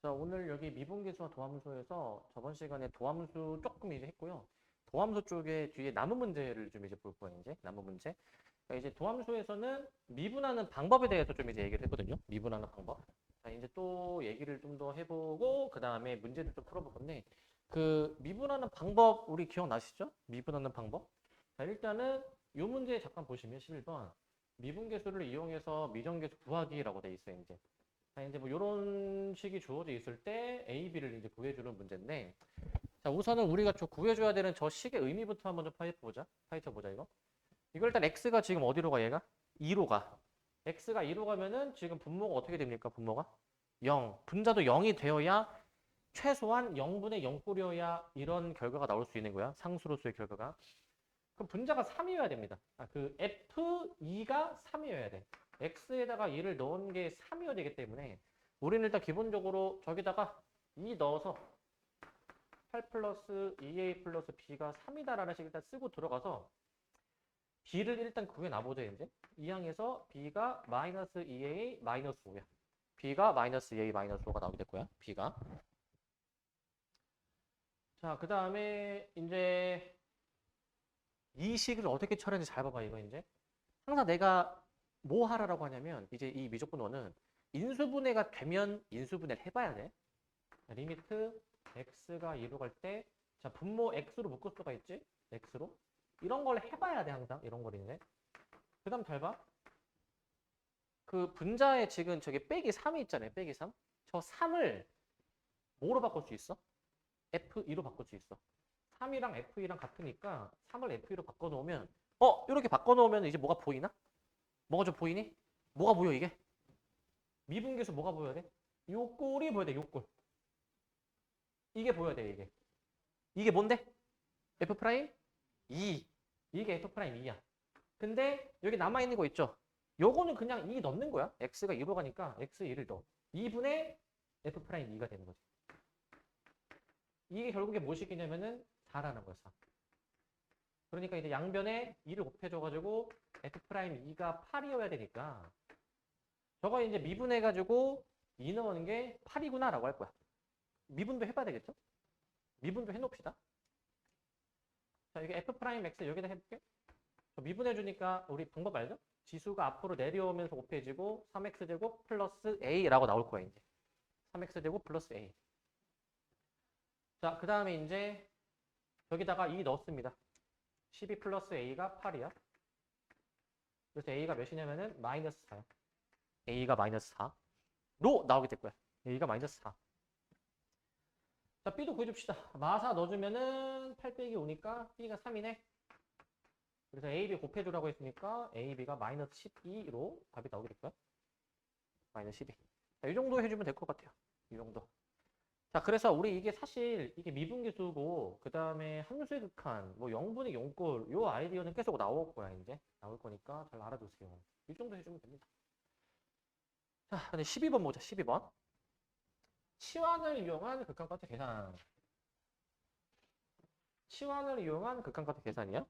자, 오늘 여기 미분계수와 도함수에서 저번 시간에 도함수 조금 이제 했고요. 도함수 쪽에 뒤에 남은 문제를 좀 이제 볼 거예요, 이제. 남은 문제. 그러니까 이제 도함수에서는 미분하는 방법에 대해서 좀 이제 얘기를 했거든요. 미분하는 방법. 자, 이제 또 얘기를 좀 더 해보고, 그 다음에 문제를 좀 풀어볼 건데, 그 미분하는 방법, 우리 기억나시죠? 미분하는 방법? 자, 일단은 이 문제 잠깐 보시면 11번. 미분계수를 이용해서 미정계수 구하기라고 돼 있어요, 이제. 자, 이제 뭐 이런 식이 주어져 있을 때 A, B를 이제 구해주는 문제인데, 자, 우선은 우리가 구해줘야 되는 저 식의 의미부터 한번 좀 파헤쳐보자. 파헤쳐보자, 이거. 이거 일단 X가 지금 어디로 가, 얘가? 2로 가. X가 2로 가면은 지금 분모가 어떻게 됩니까, 분모가? 0. 분자도 0이 되어야 최소한 0분의 0꼴이어야 이런 결과가 나올 수 있는 거야. 상수로서의 결과가. 그럼 분자가 3이어야 됩니다. 그 F2가 3이어야 돼. X에다가 2를 넣은 게 3이어야 되기 때문에 우리는 일단 기본적으로 저기다가 2 넣어서 8 플러스 2A 플러스 B가 3이다라는 식을 일단 쓰고 들어가서 B를 일단 구해놔보자, 이제. 이 항에서 B가 마이너스 2A 마이너스 5야. B가 마이너스 2A 마이너스 5가 나오게 될 거야, B가. 자, 그 다음에 이제 이 식을 어떻게 처리하는지 잘 봐봐, 이거 이제. 항상 내가 뭐 하라고 하냐면, 이제 이 미적분원은 인수분해가 되면 인수분해를 해봐야 돼. 리미트 x가 2로 갈 때, 자, 분모 x로 묶을 수가 있지? x로. 이런 걸 해봐야 돼, 항상. 이런 걸 이제. 그 다음 잘 봐. 그 분자에 지금 저기 빼기 3이 있잖아요. 빼기 3. 저 3을 뭐로 바꿀 수 있어? F2로 바꿀 수 있어. 3이랑 F2랑 같으니까 3을 F2로 바꿔놓으면, 이렇게 바꿔놓으면 이제 뭐가 보이나? 뭐가 좀 보이니? 뭐가 보여, 이게? 미분계수 뭐가 보여야 돼? 요 꼴이 보여야 돼, 요 꼴. 이게 보여야 돼, 이게. 이게 뭔데? F 프라임 2. 이게 F 프라임 2야. 근데 여기 남아있는 거 있죠? 요거는 그냥 2 넣는 거야. X가 2로 가니까 X 2를 넣어. 2분의 F 프라임 2가 되는 거지. 이게 결국에 무엇이냐면은 4라는 거야, 4. 그러니까 이제 양변에 2를 곱해줘가지고 F 프라임 2가 8이어야 되니까 저거 이제 미분해가지고 2 넣는 게 8이구나 라고 할 거야. 미분도 해봐야 되겠죠? 미분도 해놓읍시다. 자, 이게 F 프라임 X 여기다 해볼게. 미분해주니까 우리 방법 알죠? 지수가 앞으로 내려오면서 곱해지고 3x제곱 플러스 a라고 나올 거야, 이제. 3x제곱 플러스 a. 자, 그 다음에 이제 여기다가 2 넣었습니다. 12 플러스 a가 8이야. 그래서 a가 몇이냐면은 마이너스 4야. a가 마이너스 4로 나오게 될 거야. a가 마이너스 4. 자, b도 구해줍시다. 마사 넣어주면은 8 빼기 5니까 b가 3이네. 그래서 a, b 곱해주라고 했으니까 a, b가 마이너스 12로 답이 나오게 될 거야. 마이너스 12. 자, 이 정도 해주면 될 것 같아요. 이 정도. 자, 그래서 우리 이게 사실 이게 미분계수고, 그 다음에 함수의 극한, 뭐 0분의 0꼴, 요 아이디어는 계속 나올 거야, 이제. 나올 거니까 잘 알아두세요. 이 정도 해주면 됩니다. 자, 근데 12번 보자, 12번. 치환을 이용한 극한값의 계산. 치환을 이용한 극한값의 계산이야.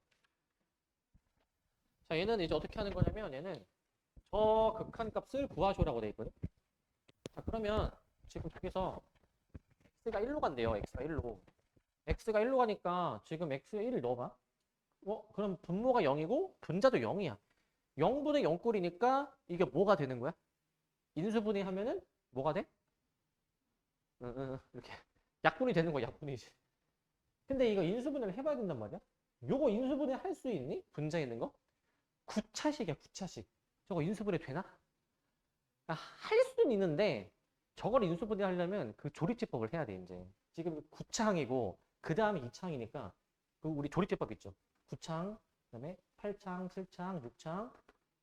자, 얘는 이제 어떻게 하는 거냐면, 얘는 저 극한값을 구하셔라고 돼 있거든. 자, 그러면 지금 저기서 x가 1로 간대요, x가 1로. x가 1로 가니까 지금 x에 1을 넣어봐. 그럼 분모가 0이고 분자도 0이야. 0분의 0꼴이니까 이게 뭐가 되는 거야? 인수분해 하면은 뭐가 돼? 이렇게 약분이 되는 거야, 약분이지. 근데 이거 인수분해를 해봐야 된단 말이야. 요거 인수분해 할 수 있니? 분자 있는 거? 9차식이야, 9차식. 저거 인수분해 되나? 할 수는 있는데 저걸 인수분해 하려면 그 조립제법을 해야 돼, 이제. 지금 9창이고 그 다음에 2창이니까 그 우리 조립제법 있죠. 9창, 그다음에 8창, 7창, 6창,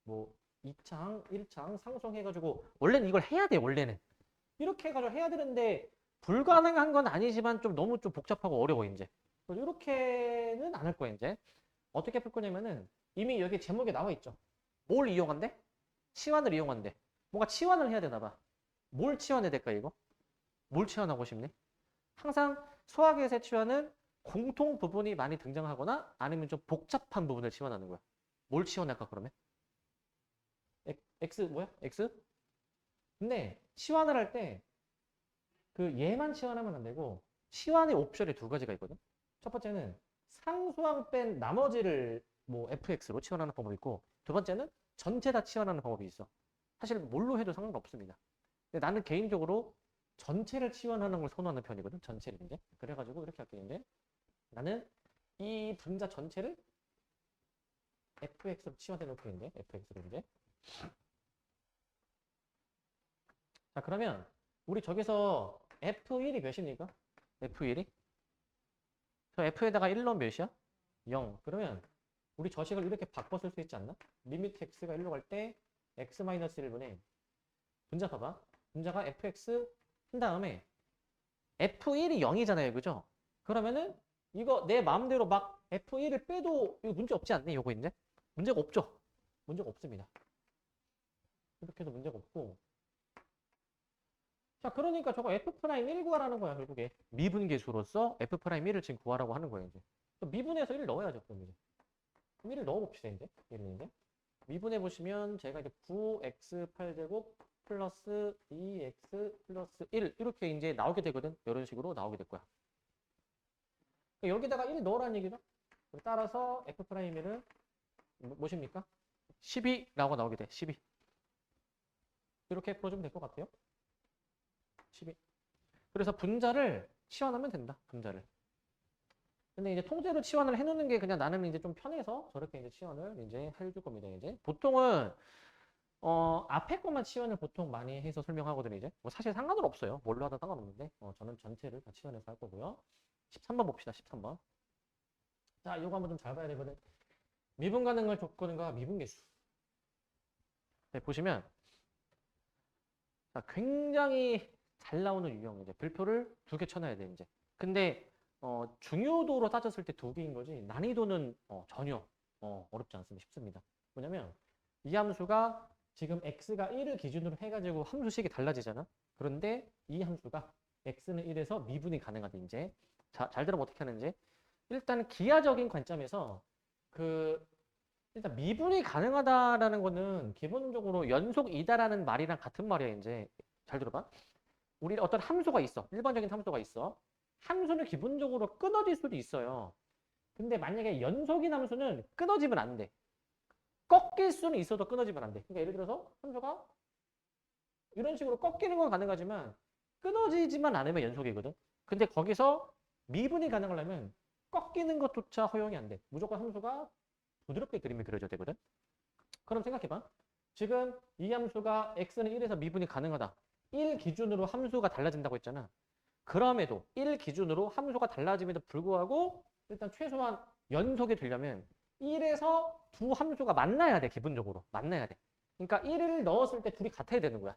뭐 2창, 1창 상성해가지고 원래는 이걸 해야 돼, 원래는. 이렇게 해가지고 해야 되는데 불가능한 건 아니지만 좀 너무 좀 복잡하고 어려워, 이제. 이렇게는 안 할 거야, 이제. 어떻게 풀 거냐면은 이미 여기 제목에 나와 있죠. 뭘 이용한대? 치환을 이용한대. 뭔가 치환을 해야 되나 봐. 뭘 치환해야 될까, 이거? 뭘 치환하고 싶니? 항상 수학에서의 치환은 공통 부분이 많이 등장하거나 아니면 좀 복잡한 부분을 치환하는 거야. 뭘 치환할까, 그러면? X 뭐야? X? 근데 치환을 할 때 그 얘만 치환하면 안 되고 치환의 옵션이 두 가지가 있거든. 첫 번째는 상수항 뺀 나머지를 뭐 fx로 치환하는 방법이 있고, 두 번째는 전체 다 치환하는 방법이 있어. 사실 뭘로 해도 상관없습니다. 근데 나는 개인적으로 전체를 치환하는 걸 선호하는 편이거든. 전체를 이제. 그래가지고 이렇게 할게. 이제 나는 이 분자 전체를 fx로 치환해 놓고 있는데, fx로 이제. 자, 그러면 우리 저기서 f1이 몇입니까? f1이? 저 f에다가 1 넣으면 몇이야? 0. 그러면 우리 저식을 이렇게 바꿔 쓸 수 있지 않나? 리미트 x가 1로 갈 때 x-1분의 분자 봐봐. 분자가 fx 한 다음에 f1이 0이잖아요. 그죠? 그러면은 이거 내 마음대로 막 f1을 빼도 이거 문제 없지 않니? 요거 이제? 문제가 없죠? 문제가 없습니다. 이렇게 해도 문제가 없고. 자, 그러니까 저거 f'1 구하라는 거야, 결국에. 미분계수로서 f'1을 지금 구하라고 하는 거예요, 이제. 미분해서 1 넣어야죠, 그럼 이제. 그럼 1을 넣어봅시다, 이제. 얘는 이제. 미분해보시면 제가 이제 9x8제곱 플러스 2x 플러스 1 이렇게 이제 나오게 되거든. 이런 식으로 나오게 될 거야. 여기다가 1 넣으라는 얘기죠. 따라서 f'1은 무엇입니까? 12라고 나오게 돼. 12. 이렇게 풀어주면 될 것 같아요. 12. 그래서 분자를 치환하면 된다. 분자를. 근데 이제 통째로 치환을 해놓는 게 그냥 나는 이제 좀 편해서 저렇게 이제 치환을 이제 해줄 겁니다. 이제 보통은 앞에 것만 치환을 보통 많이 해서 설명하거든요. 이제 뭐 사실 상관은 없어요. 뭘로 하든 상관없는데 저는 전체를 다 치환해서 할 거고요. 13번 봅시다. 13번. 자, 이거 한번 좀 잘 봐야 되거든. 미분 가능할 조건과 미분계수. 네, 보시면 자, 굉장히 잘 나오는 유형 이제 별표를 2개 쳐놔야 돼 이제. 근데 중요도로 따졌을 때 2개인 거지 난이도는 전혀 어렵지 않습니다. 쉽습니다. 뭐냐면 이 함수가 지금 x가 1을 기준으로 해가지고 함수식이 달라지잖아. 그런데 이 함수가 x는 1에서 미분이 가능하다 이제. 자, 잘 들어보면 어떻게 하는지. 일단 기하적인 관점에서 일단 미분이 가능하다라는 거는 기본적으로 연속이다라는 말이랑 같은 말이야 이제. 잘 들어봐. 우리 어떤 함수가 있어. 일반적인 함수가 있어. 함수는 기본적으로 끊어질 수도 있어요. 근데 만약에 연속인 함수는 끊어지면 안 돼. 꺾일 수는 있어도 끊어지면 안 돼. 그러니까 예를 들어서 함수가 이런 식으로 꺾이는 건 가능하지만 끊어지지만 않으면 연속이거든. 근데 거기서 미분이 가능하려면 꺾이는 것조차 허용이 안 돼. 무조건 함수가 부드럽게 그림이 그려져야 되거든. 그럼 생각해봐. 지금 이 함수가 x는 1에서 미분이 가능하다. 1 기준으로 함수가 달라진다고 했잖아. 그럼에도 1 기준으로 함수가 달라짐에도 불구하고 일단 최소한 연속이 되려면 1에서 두 함수가 만나야 돼. 기본적으로. 만나야 돼. 그러니까 1을 넣었을 때 둘이 같아야 되는 거야.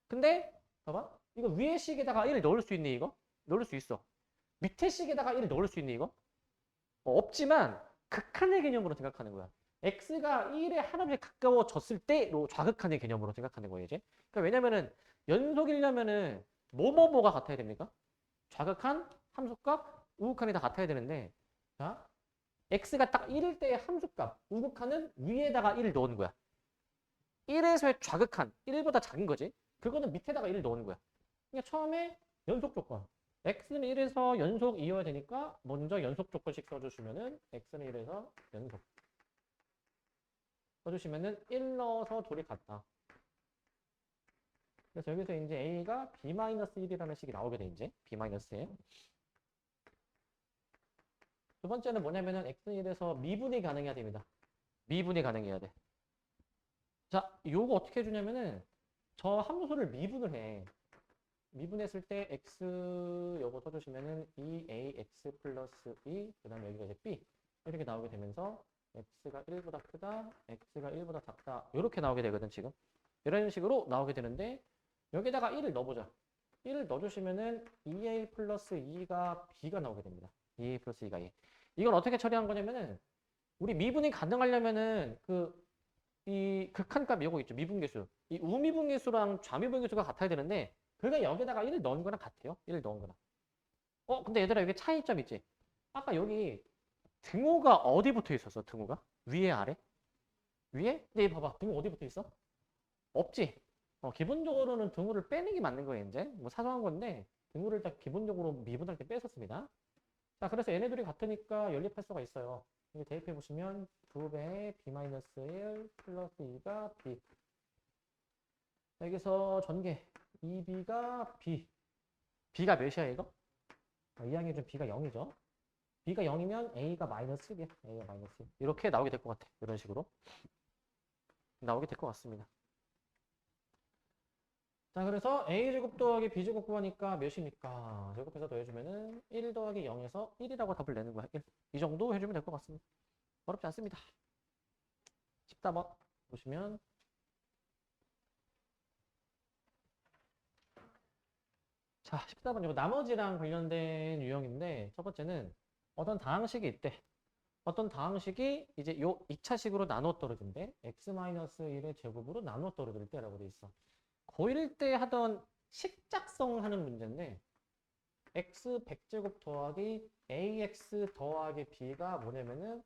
근데 봐봐. 이거 위에 식에다가 1을 넣을 수 있니 이거? 넣을 수 있어. 밑에 식에다가 1을 넣을 수 있니 이거? 없지만 극한의 개념으로 생각하는 거야. x가 1에 하나씩 가까워졌을 때로 좌극한의 개념으로 생각하는 거예요 이제. 그러니까 왜냐면은 연속이려면은 뭐가 같아야 됩니까? 좌극한, 함수값, 우극한이 다 같아야 되는데, 자, x가 딱 1일 때의 함수값, 우극한은 위에다가 1을 넣는 거야. 1에서의 좌극한, 1보다 작은 거지. 그거는 밑에다가 1을 넣는 거야. 그러니까 처음에 연속 조건. x는 1에서 연속 이어야 되니까 먼저 연속 조건씩 써주시면은 x는 1에서 연속. 써주시면은 1 넣어서 둘이 같다. 그래서 여기서 이제 a가 b-1이라는 식이 나오게 돼 이제 b-1. 두 번째는 뭐냐면은 x는 1에서 미분이 가능해야 됩니다. 미분이 가능해야 돼. 자, 요거 어떻게 해주냐면은 저 함수를 미분을 해. 미분했을 때 x 요거 써주시면은 2ax 플러스 2 그다음에 여기가 이제 b 이렇게 나오게 되면서 x가 1보다 크다, x가 1보다 작다 이렇게 나오게 되거든 지금. 이런 식으로 나오게 되는데 여기다가 1을 넣어보자. 1을 넣어주시면은 2a 플러스 2가 b가 나오게 됩니다. 2a 플러스 2가 2. 이건 어떻게 처리한 거냐면은 우리 미분이 가능하려면은 이 극한값 요거 있죠. 미분계수. 이 우미분계수랑 좌미분계수가 같아야 되는데 그러니까 여기다가 1을 넣은 거랑 같아요. 1을 넣은 거랑. 근데 얘들아 여기 차이점 있지? 아까 여기 등호가 어디 붙어 있었어? 등호가? 위에 아래? 위에? 근데 얘 봐봐. 등호 어디 붙어 있어? 없지? 기본적으로는 등호를 빼는 게 맞는 거예요, 이제. 뭐 사소한 건데, 등호를 일단 기본적으로 미분할 때 뺐었습니다. 자, 그래서 얘네들이 같으니까 연립할 수가 있어요. 이게 대입해 보시면 2배 b-1 플러스 2가 b. 여기서 전개 2b가 b. b가 몇이야, 이거? 2항에 좀 b가 0이죠. b가 0이면 a가 마이너스 1이야. a가 마이너스 1. 이렇게 나오게 될 것 같아. 이런 식으로. 나오게 될 것 같습니다. 자, 그래서 a제곱 더하기 b제곱 구하니까 몇입니까? 제곱해서 더해주면은 1 더하기 0에서 1이라고 답을 내는 거야. 1. 이 정도 해주면 될 것 같습니다. 어렵지 않습니다. 14번 보시면 자, 14번 이거 나머지랑 관련된 유형인데 첫 번째는 어떤 다항식이 있대. 어떤 다항식이 이제 요 2차식으로 나누어 떨어진대. x-1의 제곱으로 나누어 떨어질 때라고 돼 있어. 고1 때 하던 식작성 하는 문제인데 x 100제곱 더하기 ax 더하기 b가 뭐냐면은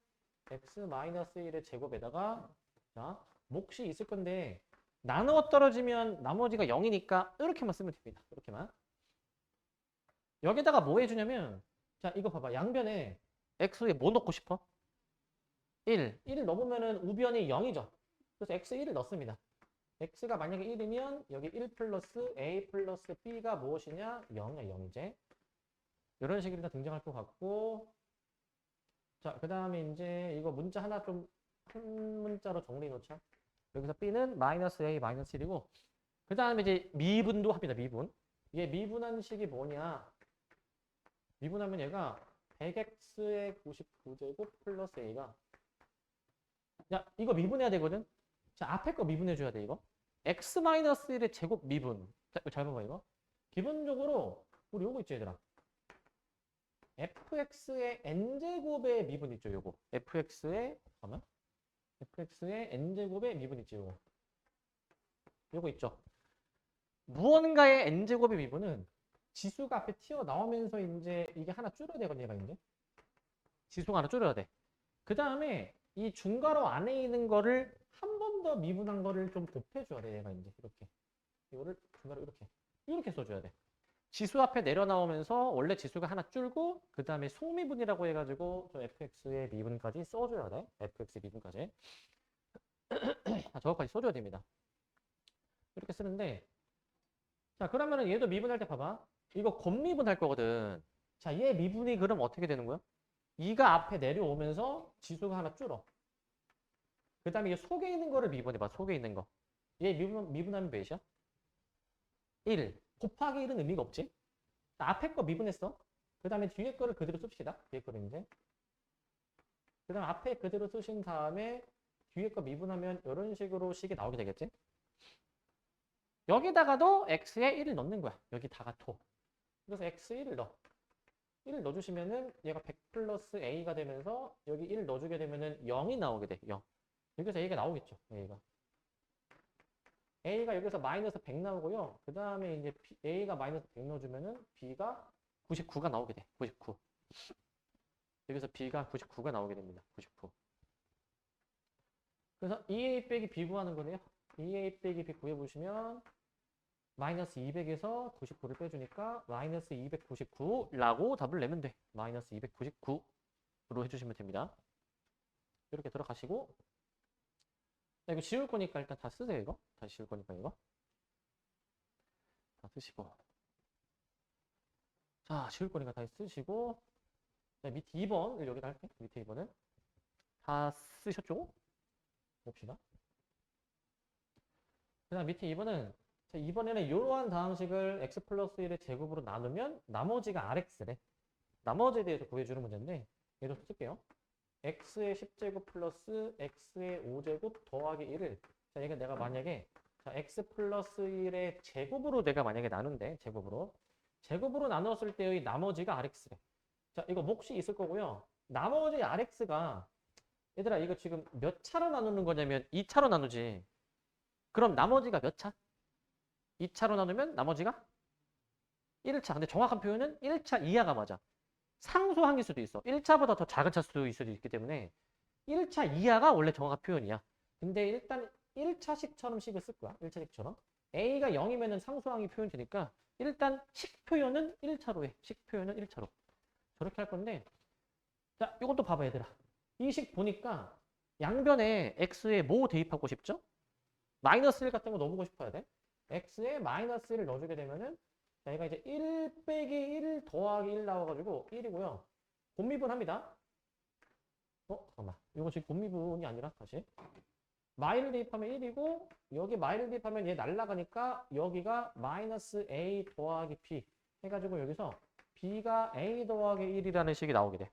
x-1의 제곱에다가 자, 몫이 있을 건데 나누어 떨어지면 나머지가 0이니까 이렇게만 쓰면 됩니다. 이렇게만. 여기다가 뭐 해주냐면 자, 이거 봐봐. 양변에 x에 뭐 넣고 싶어? 1. 1을 넣으면은 우변이 0이죠. 그래서 x 1을 넣습니다. x가 만약에 1이면 여기 1 플러스 a 플러스 b가 무엇이냐? 0이야, 0이제. 이런 식으로 일단 등장할 것 같고 자, 그 다음에 이제 이거 문자 하나 좀 한 문자로 정리해 놓자. 여기서 b는 마이너스 a 마이너스 1이고 그 다음에 이제 미분도 합니다. 미분. 이게 미분한 식이 뭐냐? 미분하면 얘가 100x의 99제곱 플러스 a가 야, 이거 미분해야 되거든? 자, 앞에 거 미분해줘야 돼, 이거. x-1의 제곱 미분. 자, 잘 봐봐, 이거. 기본적으로, 우리 요거 있죠, 얘들아. fx의 n제곱의 미분 있죠, 요거. fx의, 잠깐만. fx의 n제곱의 미분 있죠, 요거. 요거 있죠. 무언가의 n제곱의 미분은 지수가 앞에 튀어나오면서 이제 이게 하나 줄여야 되거든요, 얘가 이제. 지수가 하나 줄여야 돼. 그 다음에 이 중괄호 안에 있는 거를 한 번 더 미분한 거를 좀 곱해줘야 돼, 얘가 이제. 이렇게. 이거를 중괄호 이렇게. 이렇게 써줘야 돼. 지수 앞에 내려 나오면서 원래 지수가 하나 줄고, 그 다음에 속미분이라고 해가지고 좀 fx의 미분까지 써줘야 돼. fx의 미분까지. 저거까지 써줘야 됩니다. 이렇게 쓰는데, 자, 그러면은 얘도 미분할 때 봐봐. 이거 곱미분할 거거든. 자, 얘 미분이 그럼 어떻게 되는 거야? 2가 앞에 내려오면서 지수가 하나 줄어. 그 다음에 이 속에 있는 거를 미분해봐. 속에 있는 거. 얘 미분하면 몇이야? 1. 곱하기 1은 의미가 없지? 앞에 거 미분했어. 그 다음에 뒤에 거를 그대로 씁시다. 뒤에 거를 이제. 그 다음 앞에 그대로 쓰신 다음에 뒤에 거 미분하면 이런 식으로 식이 나오게 되겠지? 여기다가도 x에 1을 넣는 거야. 여기다가 토. 그래서 x 1을 넣어. 1을 넣어주시면은 얘가 100 플러스 a가 되면서 여기 1 넣어주게 되면은 0이 나오게 돼. 0. 여기서 a가 나오겠죠. a가 여기서 마이너스 100 나오고요. 그 다음에 이제 a가 마이너스 100 넣어주면은 b가 99가 나오게 돼. 99. 여기서 b가 99가 나오게 됩니다. 99. 그래서 2a 빼기 b 구하는 거네요. 2a 빼기 b 구해보시면 마이너스 200에서 99를 빼주니까 마이너스 299라고 답을 내면 돼. 마이너스 299로 해주시면 됩니다. 이렇게 들어가시고 자, 이거 지울 거니까 일단 다 쓰세요. 이거 다시 지울 거니까 이거 다 쓰시고 자, 지울 거니까 다시 쓰시고 자, 밑에 2번을 여기다 할게. 밑에 2번은 다 쓰셨죠? 봅시다. 그 다음 밑에 2번은 자, 이번에는 이러한 다항식을 x 플러스 1의 제곱으로 나누면 나머지가 rx래. 나머지에 대해서 구해주는 문제인데 얘도 쓸게요. x의 10제곱 플러스 x의 5제곱 더하기 1을 자, 이게 내가 만약에 자, x 플러스 1의 제곱으로 내가 만약에 나눈대. 제곱으로 나누었을 때의 나머지가 rx래. 자, 이거 몫이 있을 거고요. 나머지 rx가 얘들아 이거 지금 몇 차로 나누는 거냐면 2차로 나누지. 그럼 나머지가 몇 차? 2차로 나누면 나머지가 1차. 근데 정확한 표현은 1차 이하가 맞아. 상수항일 수도 있어. 1차보다 더 작은 차 수도 있을 수도 있기 때문에 1차 이하가 원래 정확한 표현이야. 근데 일단 1차식처럼 식을 쓸 거야. 1차식처럼. a가 0이면은 상수항이 표현되니까 일단 식 표현은 1차로 해. 식 표현은 1차로. 저렇게 할 건데 자, 이것도 봐봐 얘들아. 이 식 보니까 양변에 x에 뭐 대입하고 싶죠? 마이너스 1 같은 거 넣어보고 싶어야 돼. x에 마이너스 1을 넣어주게 되면은 자, 얘가 이제 1 빼기 1 더하기 1 나와가지고 1이고요. 곱미분합니다. 잠깐만. 이거 지금 곱미분이 아니라 다시. 마이를 대입하면 1이고 여기 마이를 대입하면 얘 날라가니까 여기가 마이너스 a 더하기 b 해가지고 여기서 b가 a 더하기 1이라는 식이 나오게 돼.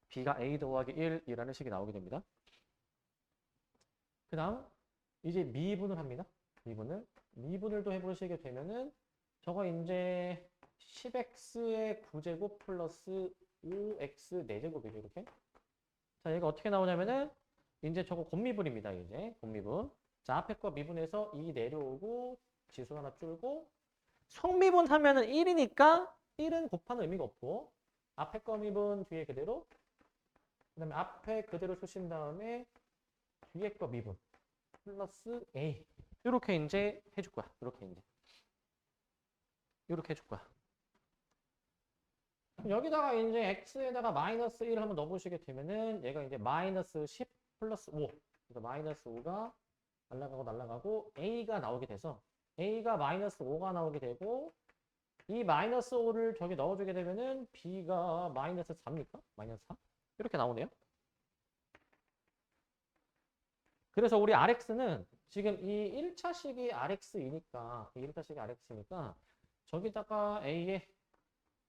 b가 a 더하기 1이라는 식이 나오게 됩니다. 그 다음 이제 미분을 합니다. 미분을 또 해보시게 되면은 저거 이제 10x의 9제곱 플러스 5x 4제곱이죠 이렇게. 자, 얘가 어떻게 나오냐면은 이제 저거 곱미분입니다. 이제 곱미분. 자, 앞에 거 미분해서 2 내려오고 지수 하나 줄고 속미분 하면은 1이니까 1은 곱하는 의미가 없고 앞에 거 미분 뒤에 그대로 그다음에 앞에 그대로 쓰신 다음에 뒤에 거 미분 플러스 a 이렇게 이제 해줄 거야. 이렇게 해줄 거야. 여기다가 이제 x에다가 마이너스 1을 한번 넣어보시게 되면은 얘가 이제 마이너스 10 플러스 5 그래서 마이너스 5가 날라가고 a가 나오게 돼서 a가 마이너스 5가 나오게 되고 이 마이너스 5를 저기 넣어주게 되면은 b가 마이너스 4입니까? 마이너스 4? 이렇게 나오네요. 그래서 우리 rx는 지금 이 1차식이 rx이니까 저기다가 a에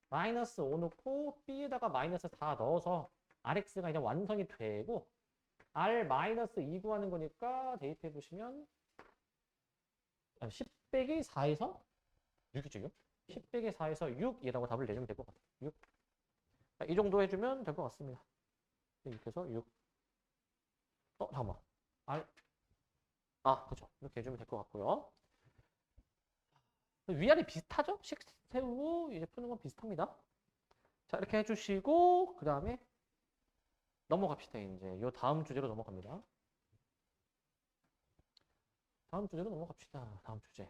마이너스 5 넣고 b에다가 마이너스 4 넣어서 rx가 이제 완성이 되고 r 마이너스 2 구하는 거니까 대입해 보시면 10 빼기 4에서 6이죠. 10 빼기 4에서 6이라고 답을 내주면 될 것 같아요. 6. 이 정도 해주면 될 것 같습니다. 이렇게 해서 6. 잠깐만. 그죠. 이렇게 해주면 될 것 같고요. 위아래 비슷하죠? 식 세우고 이제 푸는 건 비슷합니다. 자, 이렇게 해주시고 그 다음에 넘어갑시다. 이제 요 다음 주제로 넘어갑니다. 다음 주제.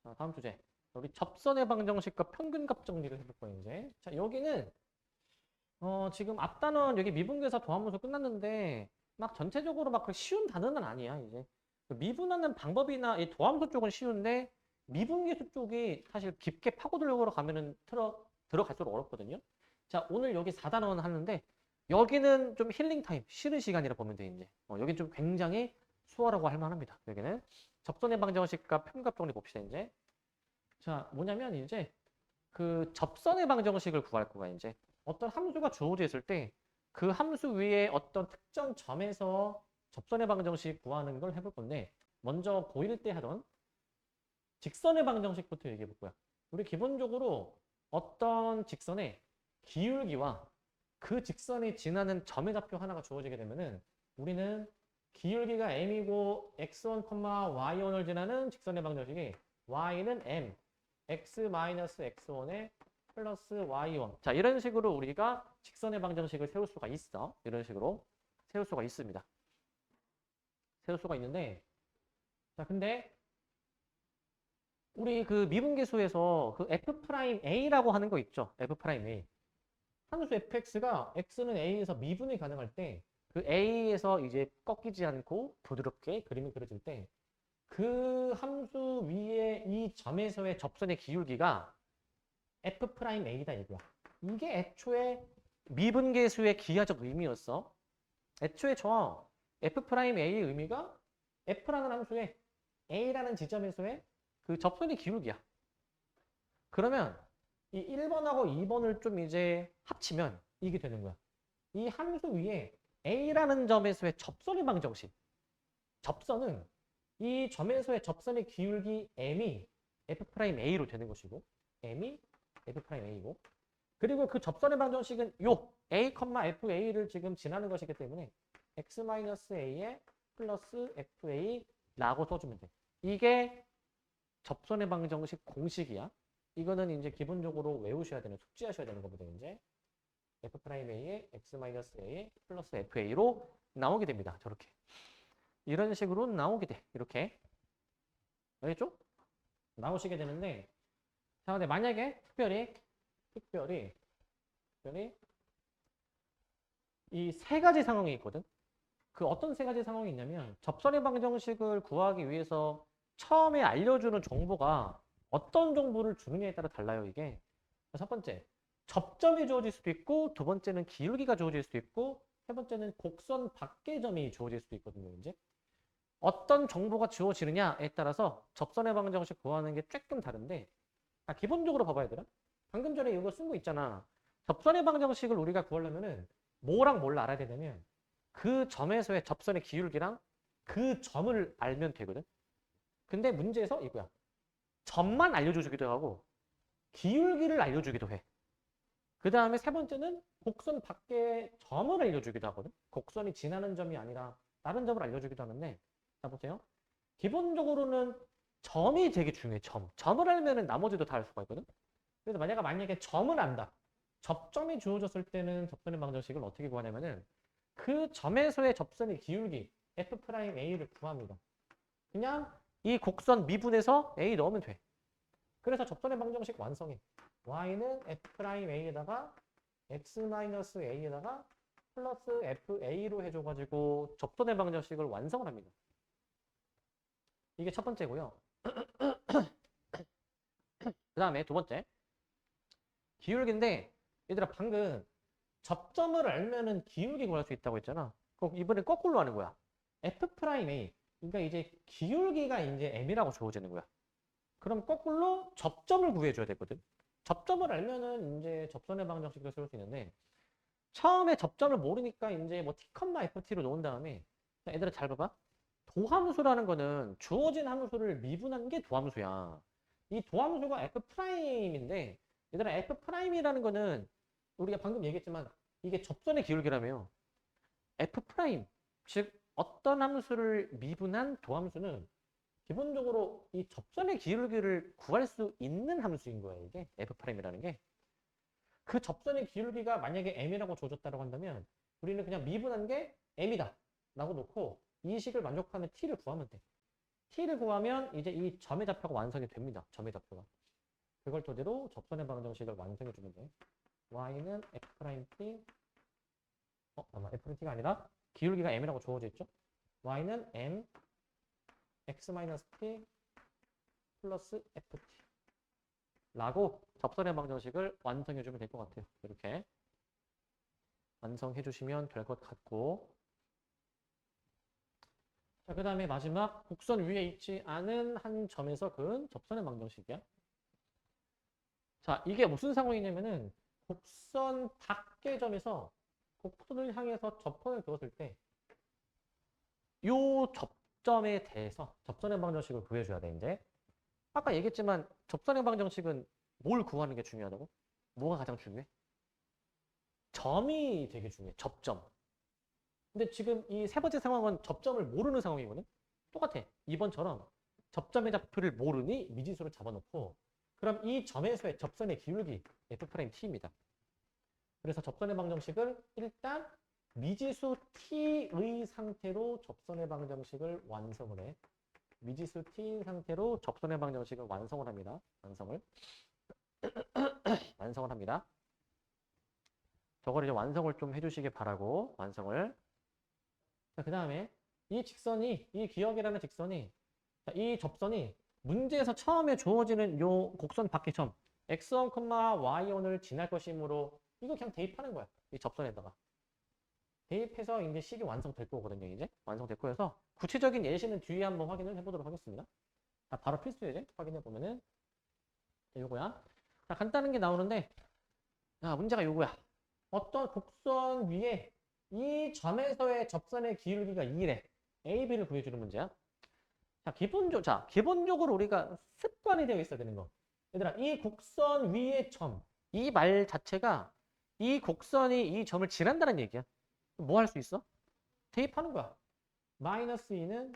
자, 다음 주제. 우리 접선의 방정식과 평균값 정리를 해볼 거예요, 이제. 자, 여기는 지금 앞단원 여기 미분계사 도함수 끝났는데 막 전체적으로 막 쉬운 단어는 아니야, 이제. 미분하는 방법이나 이 도함수 쪽은 쉬운데 미분계수 쪽이 사실 깊게 파고들려고 가면은 들어갈수록 어렵거든요. 자, 오늘 여기 4단원 하는데 여기는 좀 힐링 타임, 쉬는 시간이라 보면 돼, 이제. 여긴 좀 굉장히 수월하고 할 만합니다. 여기는 접선의 방정식과 평균값 정리 봅시다, 이제. 자, 뭐냐면 이제 그 접선의 방정식을 구할 거가 이제 어떤 함수가 주어져 있을 때 그 함수 위에 어떤 특정 점에서 접선의 방정식 구하는 걸 해볼 건데 먼저 고1 때 하던 직선의 방정식부터 얘기해 볼 거야. 우리 기본적으로 어떤 직선의 기울기와 그 직선이 지나는 점의 좌표 하나가 주어지게 되면은 우리는 기울기가 m이고 x1, y1을 지나는 직선의 방정식이 y는 m, x-x1에 플러스 y1. 자, 이런 식으로 우리가 직선의 방정식을 세울 수가 있어. 이런 식으로 세울 수가 있습니다. 세울 수가 있는데 자, 근데 우리 그 미분계수에서 그 f'a라고 하는 거 있죠. f'a. 함수 fx가 x는 a에서 미분이 가능할 때 그 a에서 이제 꺾이지 않고 부드럽게 그림이 그려질 때 그 함수 위에 이 점에서의 접선의 기울기가 f'a다 이거야. 이게 애초에 미분계수의 기하적 의미였어. 애초에 저 f'a의 의미가 f라는 함수에 a라는 지점에서의 그 접선의 기울기야. 그러면 이 1번하고 2번을 좀 이제 합치면 이게 되는 거야. 이 함수 위에 a라는 점에서의 접선의 방정식. 접선은 이 점에서의 접선의 기울기 m이 f'a로 되는 것이고 m이 f'a고 그리고 그 접선의 방정식은 요 a, fa를 지금 지나는 것이기 때문에 x-a에 플러스 fa라고 써주면 돼. 이게 접선의 방정식 공식이야. 이거는 이제 기본적으로 외우셔야 되는, 숙지하셔야 되는 거거든요. 이제 f'a에 x-a에 플러스 fa로 나오게 됩니다. 저렇게. 이런 식으로 나오게 돼. 이렇게. 알겠죠? 나오시게 되는데, 자, 근데 만약에 특별히 이 세 가지 상황이 있거든. 그 어떤 세 가지 상황이 있냐면 접선의 방정식을 구하기 위해서 처음에 알려주는 정보가 어떤 정보를 주느냐에 따라 달라요, 이게. 첫 번째, 접점이 주어질 수도 있고, 두 번째는 기울기가 주어질 수도 있고, 세 번째는 곡선 밖의 점이 주어질 수도 있거든요, 이제. 어떤 정보가 주어지느냐에 따라서 접선의 방정식 구하는 게 조금 다른데, 기본적으로 봐봐야 되나? 방금 전에 이거 쓴 거 있잖아. 접선의 방정식을 우리가 구하려면은 뭐랑 뭘 알아야 되냐면 그 점에서의 접선의 기울기랑 그 점을 알면 되거든. 근데 문제에서 이거야. 점만 알려주기도 하고 기울기를 알려주기도 해. 그 다음에 세 번째는 곡선 밖의 점을 알려주기도 하거든. 곡선이 지나는 점이 아니라 다른 점을 알려주기도 하는데, 자 보세요. 기본적으로는 점이 되게 중요해. 점을 알면은 나머지도 다 알 수가 있거든. 그래서 만약에 점을 안다. 접점이 주어졌을 때는 접선의 방정식을 어떻게 구하냐면은 그 점에서의 접선의 기울기 F'A를 구합니다. 그냥 이 곡선 미분에서 A 넣으면 돼. 그래서 접선의 방정식 완성해. Y는 F'A에다가 X-A에다가 플러스 FA로 해줘가지고 접선의 방정식을 완성을 합니다. 이게 첫 번째고요. 그 다음에 두 번째. 기울기인데 얘들아 방금 접점을 알면은 기울기 구할 수 있다고 했잖아. 이번엔 거꾸로 하는 거야. F'A. 그러니까 이제 기울기가 이제 M이라고 주어지는 거야. 그럼 거꾸로 접점을 구해줘야 되거든. 접점을 알면은 이제 접선의 방정식을 쓸 수 있는데 처음에 접점을 모르니까 이제 뭐 T, FT로 놓은 다음에 얘들아 잘 봐봐. 도함수라는 거는 주어진 함수를 미분한 게 도함수야. 이 도함수가 F'인데 얘들아 F'이라는 거는 우리가 방금 얘기했지만 이게 접선의 기울기라며요. F', 즉 어떤 함수를 미분한 도함수는 기본적으로 이 접선의 기울기를 구할 수 있는 함수인 거예요. 이게 F'이라는 게. 그 접선의 기울기가 만약에 M이라고 줘줬다고 한다면 우리는 그냥 미분한 게 M이다 라고 놓고 이 식을 만족하는 T를 구하면 돼. T를 구하면 이제 이 점의 좌표가 완성이 됩니다. 점의 좌표가. 그걸 토대로 접선의 방정식을 완성해 주면 돼. Y는 F'T F'T가 아니라 기울기가 M이라고 주어져 있죠. Y는 M X-T 플러스 FT 라고 접선의 방정식을 완성해 주면 될 것 같아요. 이렇게 완성해 주시면 될 것 같고, 자, 그 다음에 마지막 곡선 위에 있지 않은 한 점에서 그은 접선의 방정식이야. 자, 이게 무슨 상황이냐면은 곡선 밖의 점에서 곡선을 향해서 접선을 그었을 때 이 접점에 대해서 접선의 방정식을 구해줘야 돼. 이제 아까 얘기했지만 접선의 방정식은 뭘 구하는 게 중요하다고? 뭐가 가장 중요해? 점이 되게 중요해. 접점. 근데 지금 이 세 번째 상황은 접점을 모르는 상황이거든. 똑같아. 이번처럼 접점의 좌표를 모르니 미지수를 잡아놓고 그럼 이 점에서의 접선의 기울기 F'T입니다. 그래서 접선의 방정식을 일단 미지수 T의 상태로 접선의 방정식을 완성을 해. 미지수 T인 상태로 접선의 방정식을 완성을 합니다. 완성을 합니다. 저걸 이제 완성을 좀 해주시기 바라고, 완성을. 자, 그 다음에 이 기역이라는 직선이, 이 접선이 문제에서 처음에 주어지는 요 곡선 밖의 점, x1, y1을 지날 것이므로 이거 그냥 대입하는 거야. 이 접선에다가. 대입해서 이제 식이 완성될 거거든요. 이제 완성될 거여서 구체적인 예시는 뒤에 한번 확인을 해보도록 하겠습니다. 자, 바로 필수 예제 확인해 보면은 요거야. 자, 간단한 게 나오는데, 자, 문제가 요거야. 어떤 곡선 위에 이 점에서의 접선의 기울기가 2래. A, B를 구해주는 문제야. 자, 기본적으로 우리가 습관이 되어 있어야 되는 거. 얘들아, 이 곡선 위의 점, 이 말 자체가 이 곡선이 이 점을 지난다는 얘기야. 뭐 할 수 있어? 대입하는 거야. 마이너스 2는